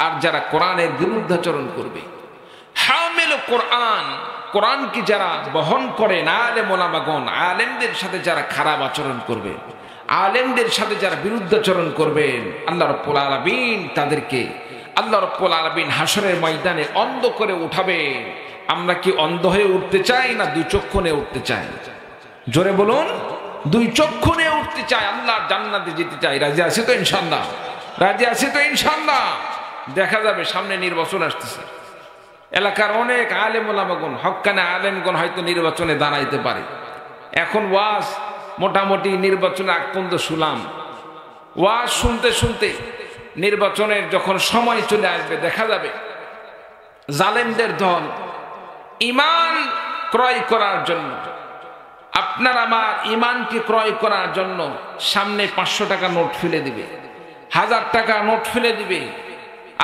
আর যারা কোরআনের বিরুদ্ধাচরণ করবে, হামিল কোরআন, কোরআনকে যারা বহন করে না, আলেম ওলামাগণ, আলেমদের সাথে যারা খারাপ আচরণ করবে, আলেমদের সাথে যারা বিরুদ্ধাচরণ করবেন, আল্লাহ রাব্বুল আলামিন তাদেরকে, আল্লাহ রাব্বুল আলামিন হাসরের ময়দানে অন্ধ করে উঠাবেন। আমরা কি অন্ধ হয়ে উঠতে চাই না দুই চক্ষু নিয়ে উঠতে চাই? জোরে বলুন। দুই চক্ষু নিয়ে উঠতে চাই, আল্লাহর জান্নাতে যেতে চাই। রাজি আছি তো ইনশাআল্লাহ? রাজি আছি তো ইনশাআল্লাহ? দেখা যাবে সামনে নির্বাচন আসতেছে, এলাকার অনেক আলেম ওলামাগণ, হক্কানে আলেমগণ হয়তো নির্বাচনে দাঁড়াইতে পারে। এখন ওয়াজ মোটামুটি নির্বাচনে আগ পর্যন্ত শুনলাম, ওয়াজ শুনতে শুনতে নির্বাচনের যখন সময় চলে আসবে, দেখা যাবে জালেমদের দল ঈমান ক্রয় করার জন্য, আপনার আমার ঈমানকে ক্রয় করার জন্য সামনে 500 টাকা নোট ফেলে দিবে, 1000 টাকা নোট ফেলে দিবে।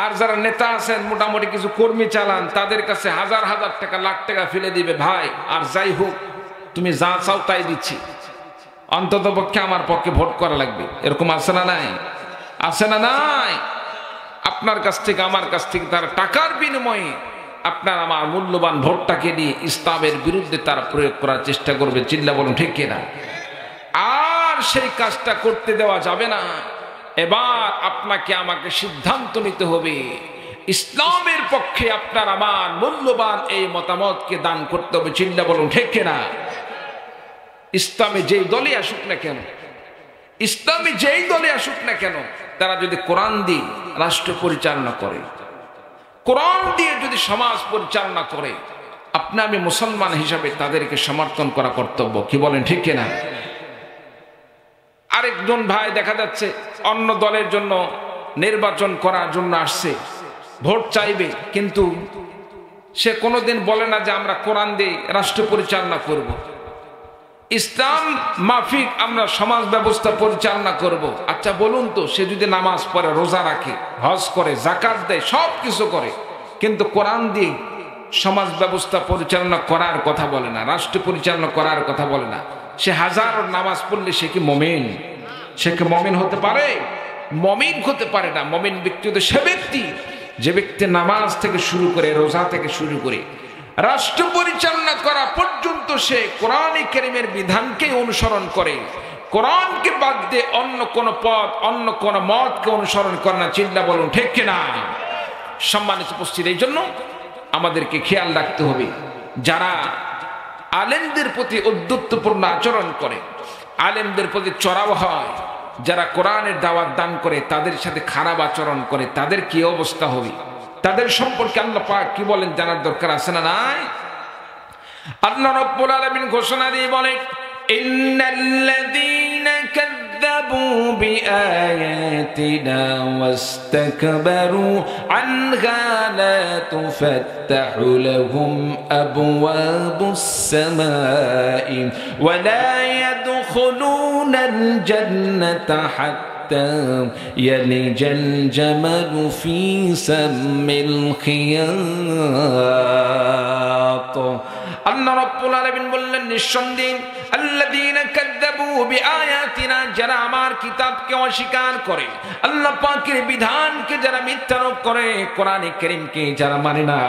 আর যারা নেতা আছেন, মোটামুটি কিছু কর্মী চালান, তাদের কাছে হাজার হাজার টাকা, লাখ টাকা ফেলে দিবে। ভাই আর যাই হোক, তুমি যা চাও তাই দিচ্ছি, অন্তত পক্ষে আমার পক্ষে ভোট করা লাগবে। এরকম আছে না নাই? আছে না নাই? আপনার কাছ থেকে আমার কাছ থেকে তারা টাকার বিনিময়ে আপনার আমার মূল্যবান ভোটটাকে দিয়ে ইসলামের বিরুদ্ধে তারা প্রয়োগ করার চেষ্টা করবে। চিল্লা বলুন ঠিক কিনা? আর সেই কাজটা করতে দেওয়া যাবে না। এবার আপনাকে আমাকে সিদ্ধান্ত নিতে হবে, ইসলামের পক্ষে আপনার আমার মূল্যবান এই মতামতকে দান করতে হবে। চিল্লা বলুন ঠিক কিনা? ইসলামে যেই দলে আসুক না কেন, ইসলামে যেই দলে আসুক না কেন, তারা যদি কোরআন দিয়ে রাষ্ট্র পরিচালনা করে, কোরআন দিয়ে যদি সমাজ পরিচালনা করে, আপনি আমি মুসলমান হিসাবে তাদেরকে সমর্থন করা কর্তব্য। কি বলেন ঠিক কিনা? আরেকজন ভাই দেখা যাচ্ছে অন্য দলের জন্য নির্বাচন করার জন্য আসছে, ভোট চাইবে, কিন্তু সে কোনোদিন বলে না যে আমরা কোরআন দিয়ে রাষ্ট্র পরিচালনা করব, ইসলাম মাফিক আমরা সমাজ ব্যবস্থা পরিচালনা করব। আচ্ছা বলুন তো, সে যদি নামাজ পড়ে, রোজা রাখে, হজ করে, যাকাত দেয়, সব কিছু করে, কিন্তু কোরআন দিয়ে সমাজ ব্যবস্থা পরিচালনা করার কথা বলে না, রাষ্ট্র পরিচালনা করার কথা বলে না, সে হাজার নামাজ পড়লে সে কি মুমিন? সে কি মুমিন হতে পারে? মুমিন হতে পারে না। মুমিন ব্যক্তি তো সে ব্যক্তি যে ব্যক্তি নামাজ থেকে শুরু করে, রোজা থেকে শুরু করে, রাষ্ট্র পরিচালনা করা পর্যন্ত সে কোরআন কারীমের বিধানকে অনুসরণ করে, কোরআনকে বাদ দিয়ে অন্য কোন পথ, অন্য কোন মতকে অনুসরণ করে না। চিন্তা বলুন ঠিক কিনা? সম্মানিত উপস্থিতি, এই জন্য আমাদেরকে খেয়াল রাখতে হবে, যারা আলেমদের প্রতি ঔদ্ধত্যপূর্ণ আচরণ করে, আলেমদের প্রতি চড়াও হয়, যারা কোরআনের দাওয়াত দান করে তাদের সাথে খারাপ আচরণ করে, তাদের কি অবস্থা হবে, তাদের সম্পর্কে আল্লাহ পাক কি বলেন জানার দরকার আছে না নাই? আল্লাহ রাব্বুল আলামিন ঘোষণা দিয়ে বলেন, ইন্নাল্লাযীনা কাযযাবু বিআয়াতিনা ওয়াস্তাকবারু আনহা লা তুফাত্তাহু লাহুম আবওয়াবুস সামাই ওয়া লা ইয়াদখুলুনাল জান্নাতা হাত্তা ইয়ালিজাল জামালু ফি সামিল খিয়াত। আল্লাহ রাব্বুল আলামিন বললেন, নিঃসন্দেহে আল্লাযীনা কাযযাবু বিআয়াতিনা, যারা আমার কিতাবকে অস্বীকার করে, আল্লাহ পাকের বিধানকে যারা মিথ্যারোপ করে, কোরআনে কারীমকে যারা মানে না।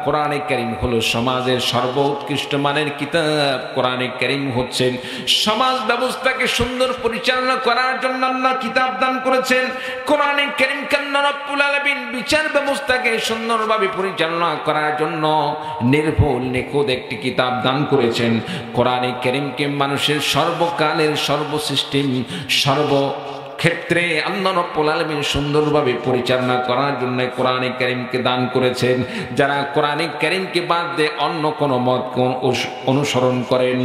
কোরআনে কারীম হলো সমাজের সর্বোৎকৃষ্ট মানের কিতাব। কোরআনে কারীম হচ্ছে সমাজ ব্যবস্থাকে সুন্দর পরিচালনা করার জন্য আল্লাহ কিতাব দান করেছেন। কোরআনে কারীমকে আল্লাহ রাব্বুল আলামিন বিচার ব্যবস্থাকে সুন্দরভাবে পরিচালনা করার জন্য নির্ভুল নিখুঁত একটি কিতাব দান করেছেন। কোরআনে কারীমকে মানুষের সর্বকালের সর্বসৃষ্টি সর্বক্ষেত্রে আল্লাহ রাব্বুল আলামিন সুন্দরভাবে পরিচালনা করার জন্য কোরআনে কারীমকে দান করেছেন। যারা কোরআনে কারীমকে বাদ দিয়ে অন্য কোনো মতকে অনুসরণ করেন,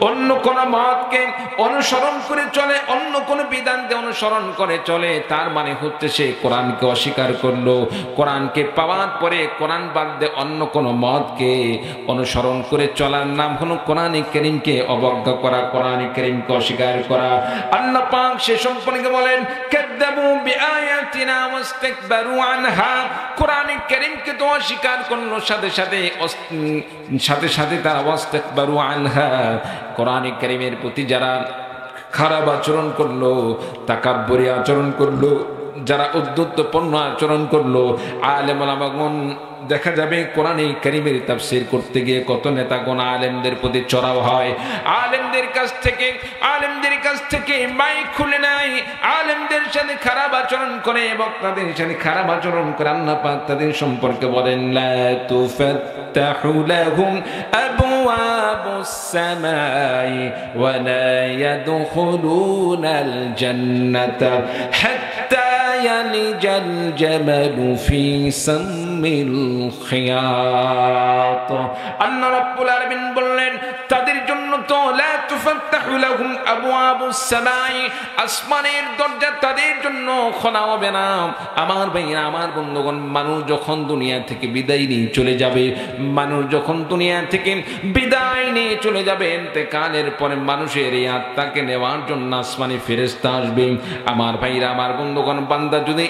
অন্য কোনো মতকে অনুসরণ করে চলে, অন্য কোনো বিধানকে অনুসরণ করে চলে, তার মানে হচ্ছে সে কোরআনকে অস্বীকার করলো। কোরআনকে পাওয়ার পরে কোরআন বাদ দিয়ে অন্য কোনো মতকে অনুসরণ করে চলার নাম হলো কোরআনে কারীমকে অবজ্ঞা করা, কোরআনে কারীমকে অস্বীকার করা। আল্লাহ পাক সে সম্পর্কে বলে, বলেন কাযযাবু বিআয়াতিনা ওয়াস্তাকবারু আনহা, কোরআনে কারীমকে তো অস্বীকার করলো, সাথে সাথে তারা ওয়াস্তাকবারু আনহা, কোরআনে কারীমের প্রতি যারা খারাপ আচরণ করলো, তাকাব্বুরি আচরণ করলো, যারা উদ্ধতপূর্ণ আচরণ করলো, আলেম ওলামাগণ দেখা যাবে কোরআনে কারীমের তাফসীর করতে গিয়ে কত নেতাগণ আলেমদের প্রতি চড়াও হয়, আলেমদের কাছ থেকে মাইক খুলে নেয়, আলেমদের সাথে খারাপ আচরণ করে, বক্তাদের সাথে খারাপ আচরণ করে। আল্লাহ পাক তাদের সম্পর্কে বলেন লা তুফাত্তাহু লাহুম আবওয়াবুস সামাই ওয়া লা ইয়াদখুলুনাল জান্নাতা হাত্তা ইয়ালিজাল জামালু ফি সামিল খিয়াত। আল্লাহ রাব্বুল আলামিন বললেন তাদের জন্য তো লা তুফাত্তাহু লাহুম আবওয়াবুস সামাই, আসমানের দরজা তাদের জন্য খোলা হবে না। আমার ভাইরা, আমার বন্ধুগণ, মানুষ যখন দুনিয়া থেকে বিদায় নিয়ে চলে যাবে, ইন্তেকালের পরে মানুষের এই আত্মাকে নেওয়ার জন্য আসমানি ফেরেশতা আসবে। আমার ভাইরা, আমার বন্ধুগণ, বান্দা যদি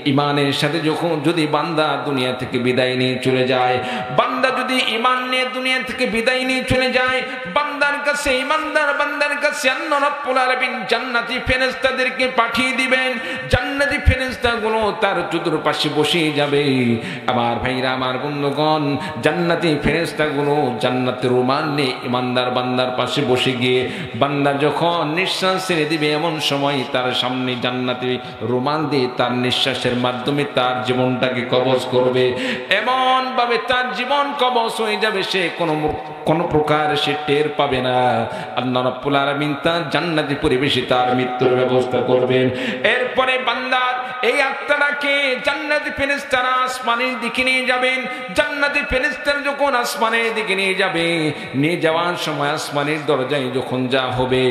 ইমানের সাথে যখন যদি বান্দা দুনিয়া থেকে বিদায় নিয়ে চলে যায়, বান্দা যদি ঈমান নিয়ে দুনিয়া থেকে বিদায় নিয়ে চলে যায়, বান্দার কাছে ঈমানদার বান্দার কাছে আল্লাহ রাব্বুল আলামিন জান্নাতি ফেরেশতাদেরকে পাঠিয়ে দিবেন। জান্নাতি ফেরেশতাগুলো তার চতুর্পাশে বসে যাবে। আমার ভাইরা, আমার বন্ধুগণ, জান্নাতি ফেরেশতাগুলো জান্নাতের রুমাল নিয়ে ঈমানদার বান্দার পাশে বসে গিয়ে বান্দা যখন নিঃশ্বাস ছেড়ে দিবে, এমন সময় তার সামনে জান্নাতি রুমাল দিয়ে তার নিঃশ্বাসের মাধ্যমে তার জীবনটাকে কবজ করবে। এমন ভাবে তার জীবন কবজ হয়ে যাবে, সে কোনো প্রকার সে টের পাবে না। আল্লাহ রাব্বুল আলামিন তার জান্নাতি পরিবেশে তার মৃত্যুর ব্যবস্থা করবেন। এরপরে বান্দার এই আত্মাটাকে জান্নাতি ফেরেশতারা আসমানের দিকে নিয়ে যাবেন। জান্নাতি ফেরেশতারা যখন আসমানের দিকে নিয়ে যাবে, নিয়ে যাওয়ার সময় আসমানের দরজায় যখন যা হবে,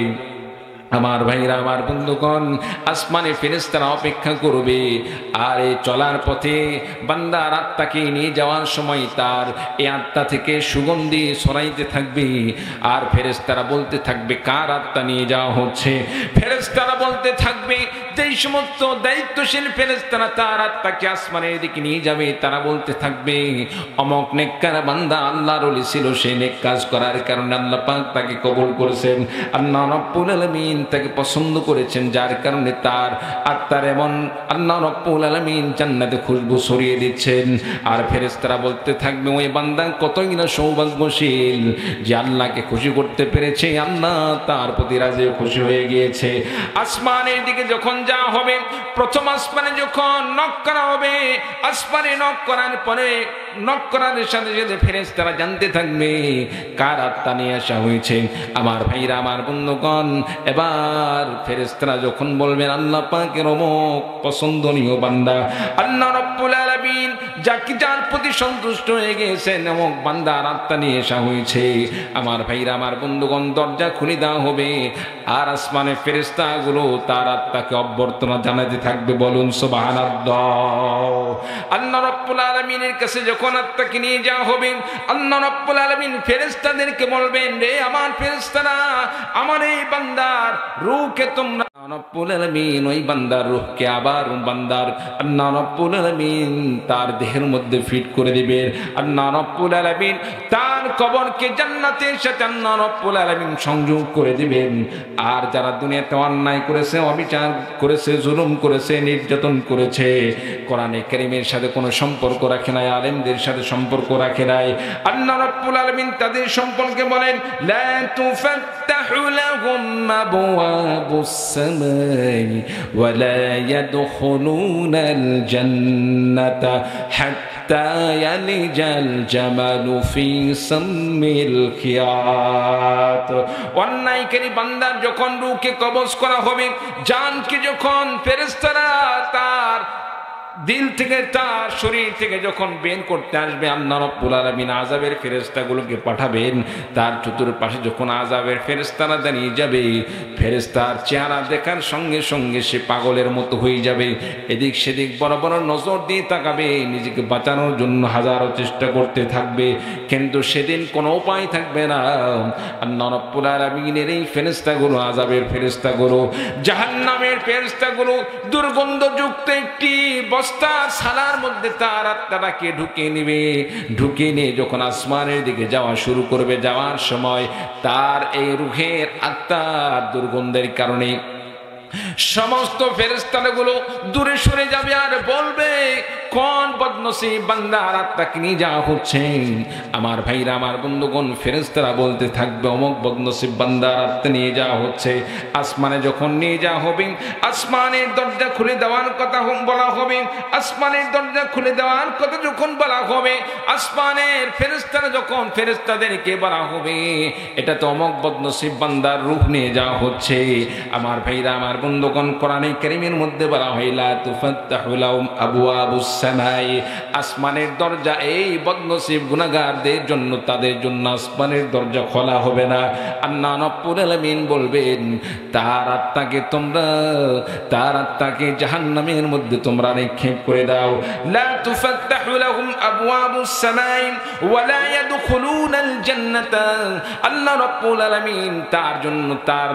আমার ভাইরা, আমার বন্ধুগণ, আসমানে ফেরেশতারা অপেক্ষা করবে। আর এই চলার পথে বান্দার আত্মাকে নিয়ে যাওয়ার সময় তার এই আত্মা থেকে সুগন্ধি ছড়াইতে থাকবে। আর ফেরেশতারা বলতে থাকবে কার আত্মা নিয়ে যাওয়া হচ্ছে। ফেরেশতারা বলতে থাকবে, যেই সমস্ত দায়িত্বশীল ফেরেশতারা তার আত্মাকে আসমানের দিকে নিয়ে যাবে, তারা বলতে থাকবে অমক নেককার বান্দা আল্লাহর ওলি ছিল, সে নেক কাজ করার কারণে আল্লাহ পাক তাকে কবুল করেছেন। আল্লাহ রাব্বুল আলামিন তাকে পছন্দ করেছেন, যার কারণে তার আত্মার এমন আল্লাহ রাব্বুল আলামিন জান্নাতে খুশবু ছড়িয়ে দিচ্ছেন। আর ফেরেশতারা বলতে থাকবে ওই বান্দা কতই না সৌভাগ্যশীল যে আল্লাহকে খুশি করতে পেরেছে, আল্লাহ তার প্রতি রাজি খুশি হয়ে গিয়েছে। আসমানের দিকে যখন যা হবে, প্রথম আসমানে যখন নক করা হবে, আসমানে নক করার পরে নক করার সাথে সাথে ফেরেশতারা জানতে থাকবে কার আত্মা নিয়ে আসা হয়েছে। আমার ভাইরা, আমার বন্ধুগণ, এবার ফেরেশতারা যখন বলবেন আল্লাহ পাকের অমুক পছন্দনীয় বান্দা, আল্লাহ রাব্বুল আলামিন যার প্রতি সন্তুষ্ট হয়ে গেছেন, এমন বান্দার আত্মা নিয়ে আসা হয়েছে। আমার ভাইরা, আমার বন্ধুগণ, দরজা খুলে দেওয়া হবে। আর আসমানে ফেরেশতাগুলো তার আত্মাকে অভ্যর্থনা জানাতে থাকবে। বলুন সুবহানাল্লাহ। আল্লাহ রাব্বুল আলামিনের কাছে যখন আত্মাকে নিয়ে যাওয়া হবে, আল্লাহ রাব্বুল আলামিন ফেরেশতাদেরকে বলবেন, রে আমার ফেরেশতারা, আমার এই বান্দার রূহকে তোমরা, রব্বুল আলামিন ওই বান্দার রূহকে আবার বান্দার আল্লাহ রাব্বুল আলামিন তার দেহের মধ্যে ফিট করে দিবেন। আল্লাহ রাব্বুল আলামিন তার কবরকে জান্নাতের সাথে আল্লাহ রাব্বুল আলামিন সংযোগ করে দিবেন। আর যারা দুনিয়াতে অন্যায় করেছে, অবিচার করেছে, জুলুম করেছে, নির্যাতন করেছে, কোরআনে কারীমের সাথে কোনো সম্পর্ক রাখে নাই, আলেমদের সাথে সম্পর্ক রাখে নাই, আল্লাহ রাব্বুল আলামিন তাদের সম্পর্কে বলেন লা তুফাত্তাহু লাহুম আবওয়াবুস সামাই ওয়া লা ইয়াদখুলুনাল জান্নাতা হাত্তা ইয়ালিজাল জামালু ফি সামিল খিয়াত। অন্যায়কারী বান্দার যখন রূহকে কবজ করা হবে, জানকে যখন ফেরেশতারা তার দিল থেকে তার শরীর থেকে যখন বের করতে আসবে, আল্লাহ রাব্বুল আলামিন আযাবের ফেরেশতাগুলোকে পাঠাবেন। তার চতুর্পাশে যখন আযাবের ফেরেশতারা দাঁড়িয়ে যাবে, ফেরেশতার চেহারা দেখার সঙ্গে সঙ্গে সে পাগলের মতো হয়ে যাবে, এদিক সেদিক বড় বড় নজর দিয়ে তাকাবে, নিজেকে বাঁচানোর জন্য হাজারো চেষ্টা করতে থাকবে, কিন্তু সেদিন কোনো উপায় থাকবে না। আল্লাহ রাব্বুল আলামিনের এই ফেরেশতাগুলো, আযাবের ফেরেশতাগুলো, জাহান্নামের ফেরেশতাগুলো দুর্গন্ধযুক্ত একটি বস্তা সালার মধ্যে তার আত্মাটাকে ঢুকিয়ে নেবে। ঢুকিয়ে নিয়ে যখন আসমানের দিকে যাওয়া শুরু করবে, যাওয়ার সময় তার এই রূহের আত্মার দুর্গন্ধের কারণে সমস্ত ফেরেশতাগুলো দূরে সরে যাবে আর বলবে, কোন বদনসিব বান্দার আত্মাকে নিয়ে যাওয়া হচ্ছে। আমার ভাইরা, আমার বন্ধুগণ, ফেরেশতারা বলতে থাকবে, অমুক বদনসিব বান্দার আত্মা নিয়ে যাওয়া হচ্ছে। আসমানে যখন নিয়ে যাওয়া হবে, আসমানের দরজা খুলে দেওয়ার কথা বলা হবে, আসমানের দরজা খুলে দেওয়ার কথা যখন বলা হবে, আসমানের ফেরেশতারা যখন ফেরেশতাদেরকে বলা হবে, এটা তো অমুক বদনসিব বান্দার রূহ নিয়ে যাওয়া হচ্ছে। আমার ভাইরা, আমার বন্ধুগণ, কোরআনে কারীমের মধ্যে বলা হয়, লা তুফাত্তাহু লাহুম আবওয়াবুস সামাই, আসমানের দরজা এই বদনসিব গুনাহগারদের জন্য, তাদের জন্য আসমানের দরজা খোলা হবে না। আল্লাহ রাব্বুল আলামিন বলবেন, তার আত্মাকে জাহান্নামের মধ্যে তোমরা নিক্ষেপ করে দাও। লা তুফাত্তাহু লাহুম আবওয়াবুস সামাই ওয়া লা ইয়াদখুলুনাল জান্নাতা। আল্লাহ রাব্বুল আলামিন তার জন্য তার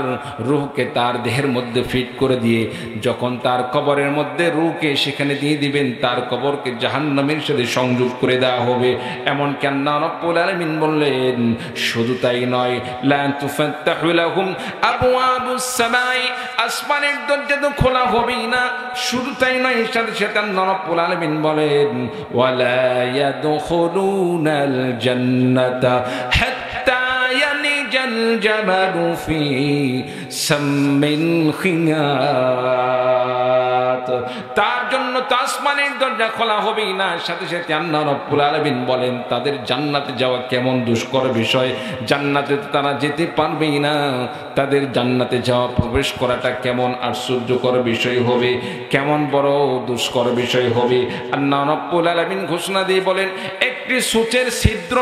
রূহকে তার দেহের মধ্যে ফিট করে দিয়ে যখন তার কবরের মধ্যে রূহকে সেখানে দিয়ে দিবেন, তার কবরকে জাহান্নামের সাথে সংযোগ করে দেওয়া হবে। এমনকি আল্লাহ রাব্বুল আলামিন বললেন, শুধু তাই নয়, লা তুফাত্তাহু লাহুম আবওয়াবুস সামাই, আসমানের দরজা তো খোলা হবেই না। শুধু তাই নয়, সাথে সাথে আল্লাহ রাব্বুল আলামিন বলেন, ওয়ালা ইয়াদখুলুনাল জান্নাতা হাত্তা ইয়ালিজাল জামালু ফি সাম্মিল খিয়াত। তার জন্য তো আসমানের দরজা খোলা হবেই না। সাথে সাথে আল্লাহ রাব্বুল আলামিন বলেন, তাদের জান্নাতে যাওয়া কেমন দুষ্কর বিষয়, জান্নাতে তারা যেতে পারবেই না, তাদের জান্নাতে যাওয়া, প্রবেশ করাটা কেমন আশ্চর্যকর বিষয় হবে, কেমন বড় দুষ্কর বিষয় হবে। আল্লাহ রাব্বুল আলামিন ঘোষণা দিয়ে বলেন, একটি সূচের ছিদ্র,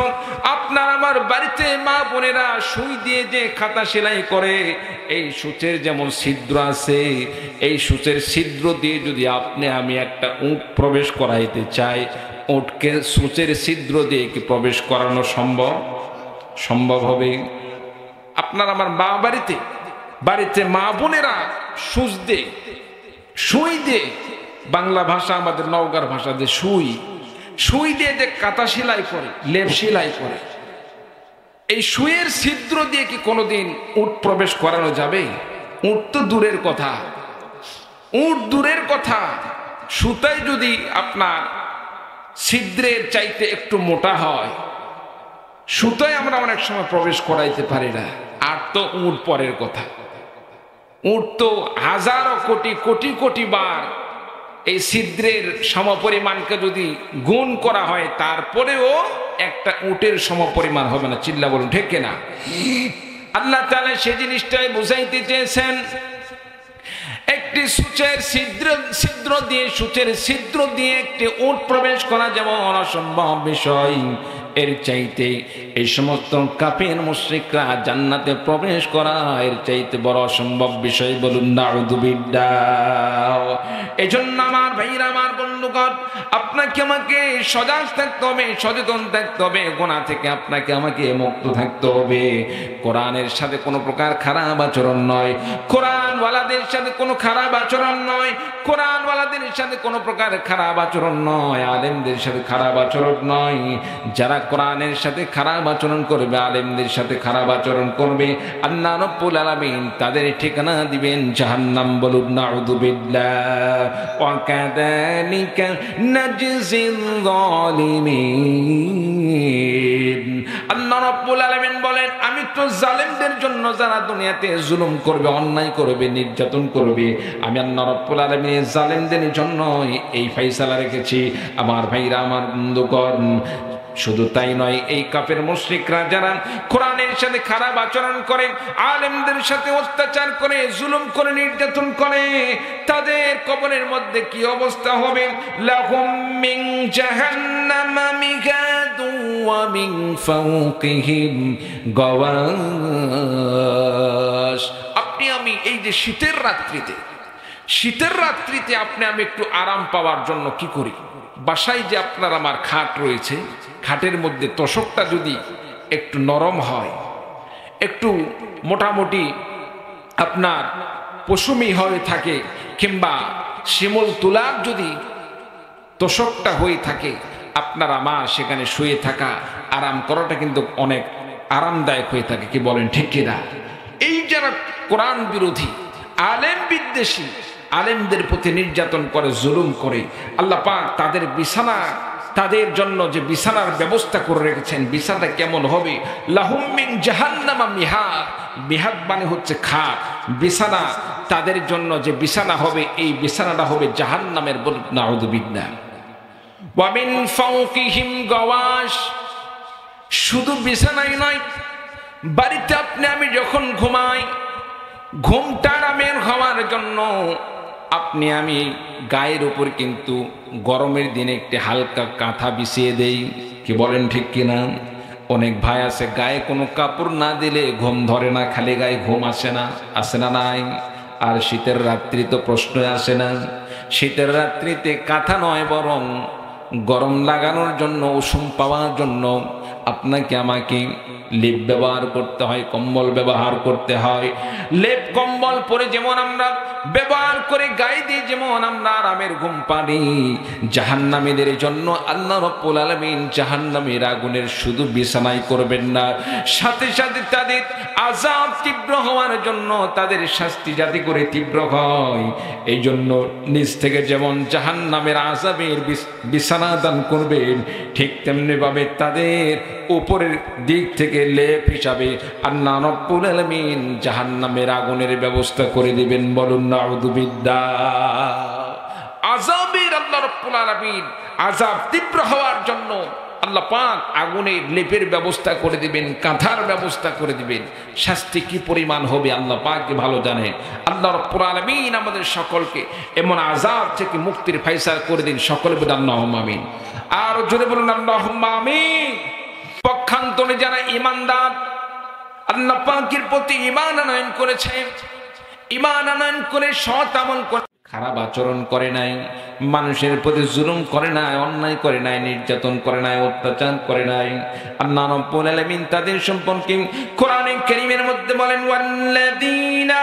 আপনার আমার বাড়িতে মা বোনেরা সুই দিয়ে যে খাতা সেলাই করে, এই সূচের যেমন ছিদ্র আছে, এই সূচের ছিদ্র দিয়ে যদি আপনি আমি একটা উট প্রবেশ করাইতে চাই, উটকে সূচের ছিদ্র দিয়ে কি প্রবেশ করানো সম্ভব হবে? আপনার আমার মা বাড়িতে মা বোনেরা সুই দিয়ে, বাংলা ভাষা আমাদের নওগাঁর ভাষা দিয়ে সুই দিয়ে যে কাঁথা সেলাই করে, লেপ সেলাই করে, এই সুইয়ের ছিদ্র দিয়ে কি কোনোদিন উট প্রবেশ করানো যাবে? উট তো দূরের কথা, সুতাই যদি আপনার ছিদ্রের চাইতে একটু মোটা হয়, সুতায় আমরা অনেক সময় প্রবেশ করাইতে পারি না, আর তো উট পরের কথা। উট তো হাজারো কোটি বার এই ছিদ্রের সমপরিমাণকে যদি গুণ করা হয়, তারপরেও একটা উটের সমপরিমাণ হবে না। চিল্লা বলুন ঠিক কিনা? আল্লাহ তাআলা সেই জিনিসটাই বুঝাইতে চেয়েছেন। একটি সূচের ছিদ্র দিয়ে একটি উট প্রবেশ করা যেমন অসম্ভব বিষয়, এর চাইতে এই সমস্ত কাফের মুশরিকরা জান্নাতে প্রবেশ করা এর চাইতে বড় অসম্ভব বিষয়। বলুন নাউযুবিল্লাহ। এজন্য আমার ভাইরা, আমার বন্ধুগণ, আপনাকে আমাকে সজাগ থাকতে হবে, সচেতন থাকতে হবে, গুনাহ থেকে আপনাকে আমাকে মুক্ত থাকতে হবে। কোরআনের সাথে কোনো প্রকার খারাপ আচরণ নয়, কোরআনওয়ালাদের সাথে কোনো খারাপ আচরণ নয়, কোরআনওয়ালাদের সাথে কোনো প্রকার খারাপ আচরণ নয়, আলেমদের সাথে খারাপ আচরণ নয়। যারা কোরআনের সাথে খারাপ আচরণ করবে, আলেমদের সাথে খারাপ আচরণ করবে, আল্লাহ রাব্বুল আলামিন তাদের ঠিকানা দিবেন জাহান্নাম। বলুন নাউযুবিল্লাহ। ওয়া কাযালিকা নাজজিল যালিমিন। আল্লাহ রাব্বুল আলামিন বলেন, আমি তো জালেমদের জন্য, যারা দুনিয়াতে জুলুম করবে, অন্যায় করবে, নির্যাতন করবে, আমি আল্লাহ রাব্বুল আলামিন জালেমদের জন্য এই ফয়সালা রেখেছি। আমার ভাইরা, আমার বন্ধুগণ, শুধু তাই নয়, এই কাফের মুশরিকরা যারা কোরআনের সাথে খারাপ আচরণ করে, আলেমদের সাথে অত্যাচার করে, জুলুম করে, নির্যাতন করে, তাদের কবরের মধ্যে কি অবস্থা হবে? লাহুম মিন জাহান্নামা মিগাদু ওয়া মিন ফাওকিহিম গাওয়াশ। আপনি আমি এই যে শীতের রাত্রিতে আপনি আমি একটু আরাম পাওয়ার জন্য কি করি? বাসায় যে আপনার আমার খাট রয়েছে, খাটের মধ্যে তোশকটা যদি একটু নরম হয়, একটু মোটামুটি আপনার পশমি হয়ে থাকে, কিংবা শিমুল তুলার যদি তোশকটা হয়ে থাকে, আপনার আমার সেখানে শুয়ে থাকা আরাম করাটা কিন্তু অনেক আরামদায়ক হয়ে থাকে। কি বলেন ঠিক কিনা? এই যারা কোরআন বিরোধী, আলেম বিদ্বেষী, আলেমদের প্রতি নির্যাতন করে, জুলুম করে, আল্লাহ পাক তাদের বিছানা, তাদের জন্য যে বিছানার ব্যবস্থা করে রেখেছেন, বিছানাটা কেমন হবে? লাহুম মিন জাহান্নামা মিহাদ। মিহাদ মানে হচ্ছে খাট, বিছানা। তাদের জন্য যে বিছানা হবে, এই বিছানাটা হবে জাহান্নামের। নাউযু বিল্লাহ। ওয়া মিন ফাওকিহিম গাওয়াশ। শুধু বিছানাই নয়, বাড়িতে আপনি আমি যখন ঘুমাই, ঘুমটা আরামের হওয়ার জন্য আপনি আমি গায়ের উপর কিন্তু গরমের দিনে একটি হালকা কাঁথা বিছিয়ে দেই। কি বলেন ঠিক কিনা? অনেক ভাই আছে গায়ে কোনো কাপড় না দিলে ঘুম ধরে না, খালি গায়ে ঘুম আসে না, আসে না নাই? আর শীতের রাত্রি তো প্রশ্নই আসে না। শীতের রাত্রিতে কাঁথা নয়, বরং গরম লাগানোর জন্য, উষুম পাওয়ার জন্য আপনাকে আমাকে লেপ ব্যবহার করতে হয়, কম্বল ব্যবহার করতে হয়। লেপ কম্বল পরে যেমন আমরা ব্যবহার করে গায়ে দিয়ে যেমন আমরা আরামের ঘুম পাই, জাহান্নামীদের জন্য আল্লাহ রাব্বুল আলামিন জাহান্নামের আগুনের শুধু বিছানাই করবেন না, সাথে সাথে তাদের আযাব তীব্র হওয়ার জন্য, তাদের শাস্তি যাতে করে তীব্র হয়, এই জন্য নিজ থেকে যেমন জাহান্নামের আযাবের বিছানা দান করবেন, ঠিক তেমনি ভাবে তাদের উপরের দিক থেকে লেপ হিসাবে আল্লাহ রাব্বুল আলামিন জাহান্নামের আগুনের ব্যবস্থা করে দিবেন। বলুন নাউযু বিল্লাহ। আযাবের আল্লাহ রাব্বুল আলামিন আযাব তীব্র হওয়ার জন্য আল্লাহ পাক আগুনের লেপের ব্যবস্থা করে দিবেন, কাঁথার ব্যবস্থা করে দিবেন। শাস্তি কি পরিমাণ হবে আল্লাহ পাকই ভালো জানেন। আল্লাহ রাব্বুল আলামিন আমাদের সকলকে এমন আযাব থেকে মুক্তির ফয়সালা করে দিন। সকলে বলুন আল্লাহুম্মা আমিন। আর জোরে বলুন আল্লাহুম্মা আমিন। পক্ষান্তরে যারা ঈমানদার, আল্লাহ পাকের প্রতি ঈমান আনয়ন করেছে, ঈমান আনয়ন করে সৎ আমল করে, খারাপ আচরণ করে নাই, মানুষের প্রতি জুলুম করে নাই, অন্যায় করে নাই, নির্যাতন করে নাই, অত্যাচার করে নাই, আল্লাহ রাব্বুল আলামিন তাদের সম্পর্কে কোরআনে কারীমের মধ্যে বলেন, ওয়াল্লাযীনা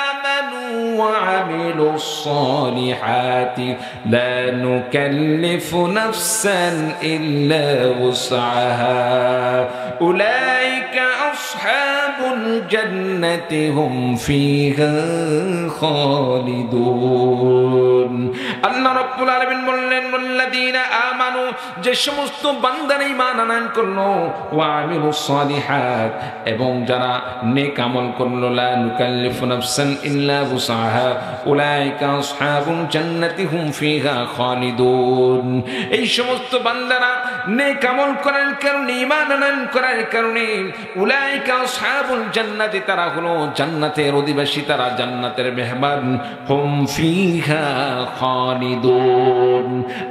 আমানু ওয়া আমিলুস সালিহাতি লা নুকাল্লিফু নাফসান ইল্লা উসআহা উলাইকা আসহাবুল জান্নাতি হুম ফিহা খালিদুন। আল্লাহ রাব্বুল আলামিন বললেন, ওয়াল্লাযীনা আমানু, যে সমস্ত বান্দারা ঈমান আনয়ন করলো, ওয়া আমিলুস সালিহাত, এবং যারা নেক আমল করলো, লা নুকাল্লিফু নাফসান ইল্লা উসআহা উলাইকা আসহাবুল জান্নাতি হুম ফিহা খালিদুন। এই সমস্ত বান্দারা নেক আমল করার কারণে, ঈমান আনয়ন করার কারণে, উলাইকা আসহাবুল জান্নাতি, তারা হলো জান্নাতের অধিবাসী, তারা জান্নাতের মেহমান, হুম ফিহা খালিদুন।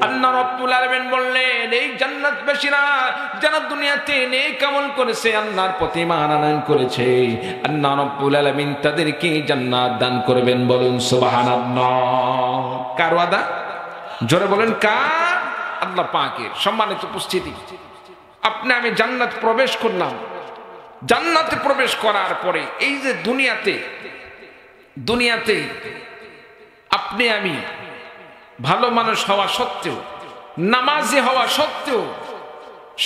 আল্লাহ রাব্বুল আলামিন বললেন, এই জান্নাতবাসীরা যারা দুনিয়াতে নেক আমল করেছে, আল্লাহর প্রতি ঈমান আনয়ন করেছে, আল্লাহ রাব্বুল আলামিন তাদেরকে জান্নাত দান করবেন। বলুন সুবহানাল্লাহ। কার ওয়াদা? জোরে বলেন কার? আল্লাহ পাকের। সম্মানিত উপস্থিতি, আপনি আমি জান্নাত প্রবেশ করলাম। জান্নাতে প্রবেশ করার পরে এই যে দুনিয়াতে আপনি আমি ভালো মানুষ হওয়া সত্ত্বেও, নামাজি হওয়া সত্ত্বেও,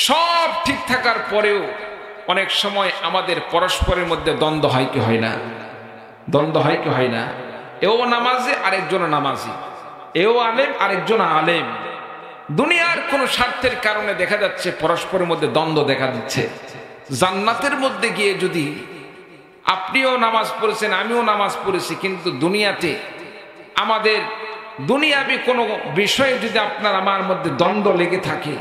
সব ঠিক থাকার পরেও অনেক সময় আমাদের পরস্পরের মধ্যে দ্বন্দ্ব হয় কি হয় না? দ্বন্দ্ব হয় কি হয় না? এও নামাজি, আরেকজন নামাজি, এও আলেম, আরেকজন আলেম। দুনিয়ার কোন স্বার্থের কারণে দেখা যাচ্ছে পরস্পরের মধ্যে দ্বন্দ্ব দেখা দিচ্ছে। জান্নাতের মধ্যে গিয়ে যদি আপনিও নামাজ পড়েছেন, আমিও নামাজ পড়েছি, কিন্তু দুনিয়াতে আমাদের দুনিয়াবি কোনো বিষয়ে যদি আপনার আমার মধ্যে দ্বন্দ্ব লেগে থাকে,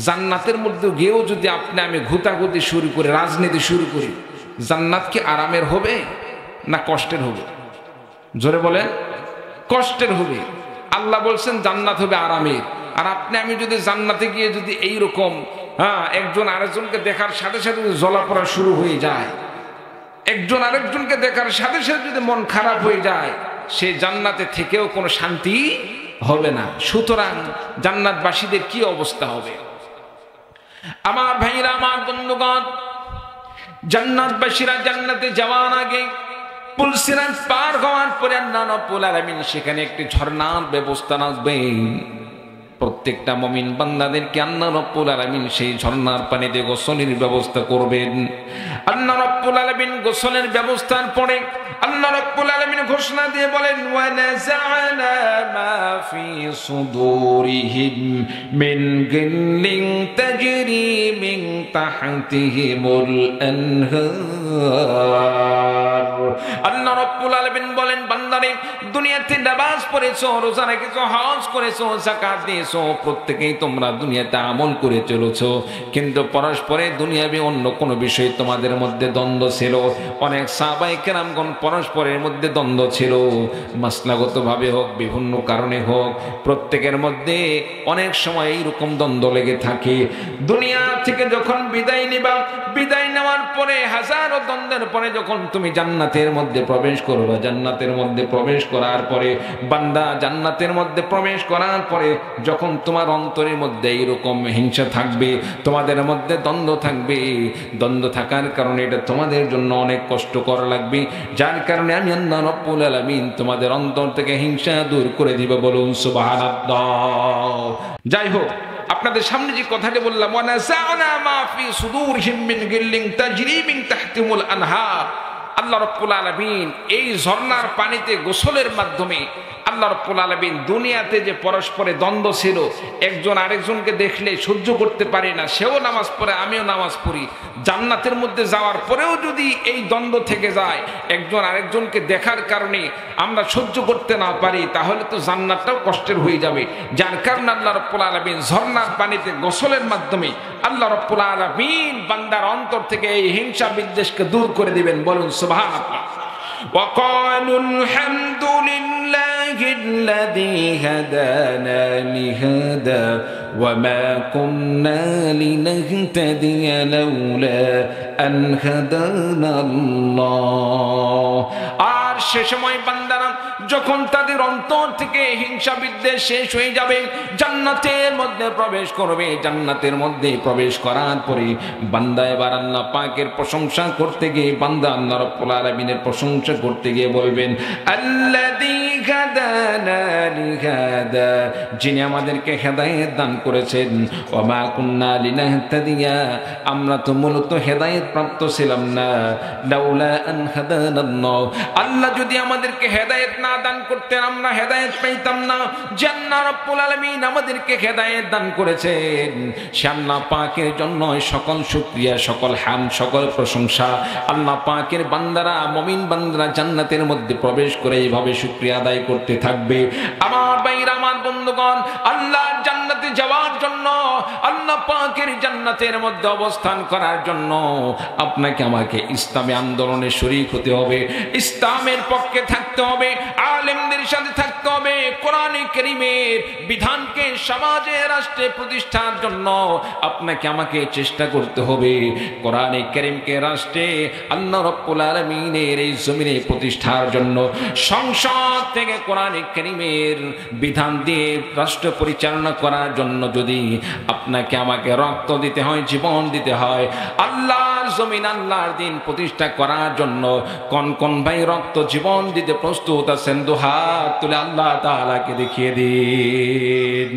জান্নাতের মধ্যে গিয়েও যদি আপনি আমি ঘুতাঘুতি শুরু করে রাজনীতি শুরু করি, জান্নাত কি আরামের হবে না কষ্টের হবে? জোরে বলেন, কষ্টের হবে। আল্লাহ বলছেন জান্নাত হবে আরামের। আর আপনি আমি যদি জান্নাতে গিয়ে যদি এইরকম একজন আরেকজনকে দেখার সাথে সাথে জ্বলা পড়া শুরু হয়ে যায়, একজন আরেকজনকে দেখার সাথে সাথে যদি মন খারাপ হয়ে যায়, সে জান্নাতে থেকেও কোনো শান্তি হবে না। সুতরাং জান্নাতবাসীদের কি অবস্থা হবে? আমার ভাইরা, আমার বন্ধুগণ, জান্নাতবাসীরা জান্নাতে যাওয়ার আগে পুল সিরাত পার হওয়ার পরে আল্লাহ রাব্বুল আলামিন সেখানে একটি ঝর্ণার ব্যবস্থা রাখবেন। প্রত্যেকটা মুমিন বান্দাদেরকে আল্লাহ রাব্বুল আলামিন সেই ঝর্ণার পানিতে গোসলের ব্যবস্থা করবেন। আল্লাহ রাব্বুল আলামিন গোসলের ব্যবস্থার পরে আল্লাহ রাব্বুল আলামিন ঘোষণা দিয়ে বলেন, ওয়া নাযা'না মা ফি সুদুরিহিম মিন গিল্লিন তাজরি মিন তাহতিহিমুল আনহার। আল্লাহ রাব্বুল আলামিন বলেন, বান্দারে, দুনিয়াতে নামাজ পড়েছো, রোজা রেখেছো, হজ করেছো, যাকাত দিয়েছো, প্রত্যেকেই তোমরা দুনিয়াতে আমল করে চলেছো, কিন্তু পরস্পরে দুনিয়াবি অন্য কোনো বিষয়ে তোমাদের মধ্যে দ্বন্দ্ব ছিল। অনেক সাহাবায়ে কেরামগণ পরস্পরের মধ্যে দ্বন্দ্ব ছিল, মাসলাগতভাবে হোক, বিভিন্ন কারণে হোক, প্রত্যেকের মধ্যে অনেক সময় এইরকম দ্বন্দ্ব লেগে থাকে। দুনিয়া থেকে যখন বিদায় নিবা, বিদায় নেওয়ার পরে হাজারো দ্বন্দ্বের পরে যখন তুমি জান্নাতের মধ্যে প্রবেশ করবা, জান্নাতের মধ্যে প্রবেশ করার পরে বান্দা, জান্নাতের মধ্যে প্রবেশ করার পরে যখন তোমার অন্তরের মধ্যে এইরকম হিংসা থাকবে, তোমাদের মধ্যে দ্বন্দ্ব থাকবে, দ্বন্দ্ব থাকার কারণে এটা তোমাদের জন্য অনেক কষ্ট করা লাগবে, যার কারণে আমি আল্লাহ রাব্বুল আলামিন তোমাদের অন্তর থেকে হিংসা দূর করে দিব। বলুন সুবহানাল্লাহ। যাই হোক, আপনাদের সামনে যে কথাটি বললাম, ওয়া নাযা'না মা ফি সুদুরিহিম মিন গিল্লিন তাজরি মিন তাহতিহিমুল আনহার, আল্লাহ রাব্বুল আলামিন এই ঝর্ণার পানিতে গোসলের মাধ্যমে আল্লাহ রাব্বুল আলামিন দুনিয়াতে যে পরস্পরে দ্বন্দ্ব ছিল, একজন আরেকজনকে দেখলে সহ্য করতে পারে না, সেও নামাজ পড়ে, আমিও নামাজ পড়ি, জান্নাতের মধ্যে যাওয়ার পরেও যদি এই দ্বন্দ্ব থেকে যায়, একজন আরেকজনকে দেখার কারণে আমরা সহ্য করতে না পারি, তাহলে তো জান্নাতটাও কষ্টের হয়ে যাবে। যার কারণে আল্লাহ রাব্বুল আলামিন ঝর্ণার পানিতে গোসলের মাধ্যমে আল্লাহ রাব্বুল আলামিন বান্দার অন্তর থেকে এই হিংসা বিদ্বেষকে দূর করে দিবেন। বলুন সুবহানাল্লাহ। وقالوا الحمد لله الذي هدانا لهذا وما كنا لنهتدي لولا أن هدانا الله। আর সে সময় বান্দারা যখন তাদের অন্তর থেকে হিংসা বিদ্বেষ শেষ হয়ে যাবে, জান্নাতের মধ্যে প্রবেশ করবে, জান্নাতের মধ্যে প্রবেশ করার পরে বান্দা এবার আল্লাহ পাকের প্রশংসা করতে গিয়ে, বান্দা আল্লাহ রাব্বুল আলামিনের প্রশংসা করতে গিয়ে বলবেন, আল্লাযী হাদানা লিহাদা, যিনি আমাদেরকে হেদায়েত দান করেছেন, ওয়া মা কুন্না লিনাহতাদিয়া, আমরা তো মূলত হেদায়েত প্রাপ্ত ছিলাম না, লাউলা আন হাদানাল্লাহ, আল্লাহ যদি আমাদেরকে হেদায়েত না দান করতেন আমরা হেদায়েত পেতাম না। যে আল্লাহ রাব্বুল আলামিন আমাদেরকে হেদায়েত দান করেছেন, সে আল্লাহ পাকের জন্য সকল শুকরিয়া, সকল হামদ, সকল প্রশংসা। আল্লাহ পাকের বান্দারা, মুমিন বান্দারা জান্নাতের মধ্যে প্রবেশ করে এইভাবে শুকরিয়া আদায় করতে থাকবে। আমার ভাইরা, আমার বন্ধুগণ, আল্লাহর জান্নাতে যাওয়ার জন্য, আল্লাহ পাকের জান্নাতের মধ্যে অবস্থান করার জন্য আপনাকে আমাকে ইসলামী আন্দোলনে শরীক হতে হবে, ইসলামের পক্ষে থাকতে হবে, আলেমদের সাথে থাকতে হবে, কোরআনে কারীমের বিধানকে সমাজে, রাষ্ট্রে প্রতিষ্ঠার জন্য আপনাকে আমাকে চেষ্টা করতে হবে। কোরআনে কারীমকে রাষ্ট্রে আল্লাহ রাব্বুল আলামিনের এই জমিনে প্রতিষ্ঠার জন্য সংসদ থেকে কোরআনে কারীমের বিধান দিয়ে রাষ্ট্র পরিচালনা করার জন্য যদি আপনাকে আমাকে রক্ত দিতে হয়, জীবন দিতে হয়, আল্লাহর জমিন, আল্লাহর দিন প্রতিষ্ঠা করার জন্য কোন কোন ভাই রক্ত জীবন দিতে প্রস্তুত আছেন? দুহাত তুলে আল্লাহ তাআলাকে দেখিয়ে দিন।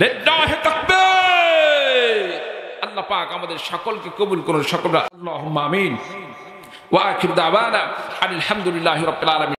লিল্লাহি তাকবীর। আল্লাহ পাক আমাদের সকলকে কবুল করুন, সকলরা আল্লাহুম্মা আমিন। ওয়া আখিরু দাওয়ানা আলহামদুলিল্লাহি রাব্বিল আলামিন।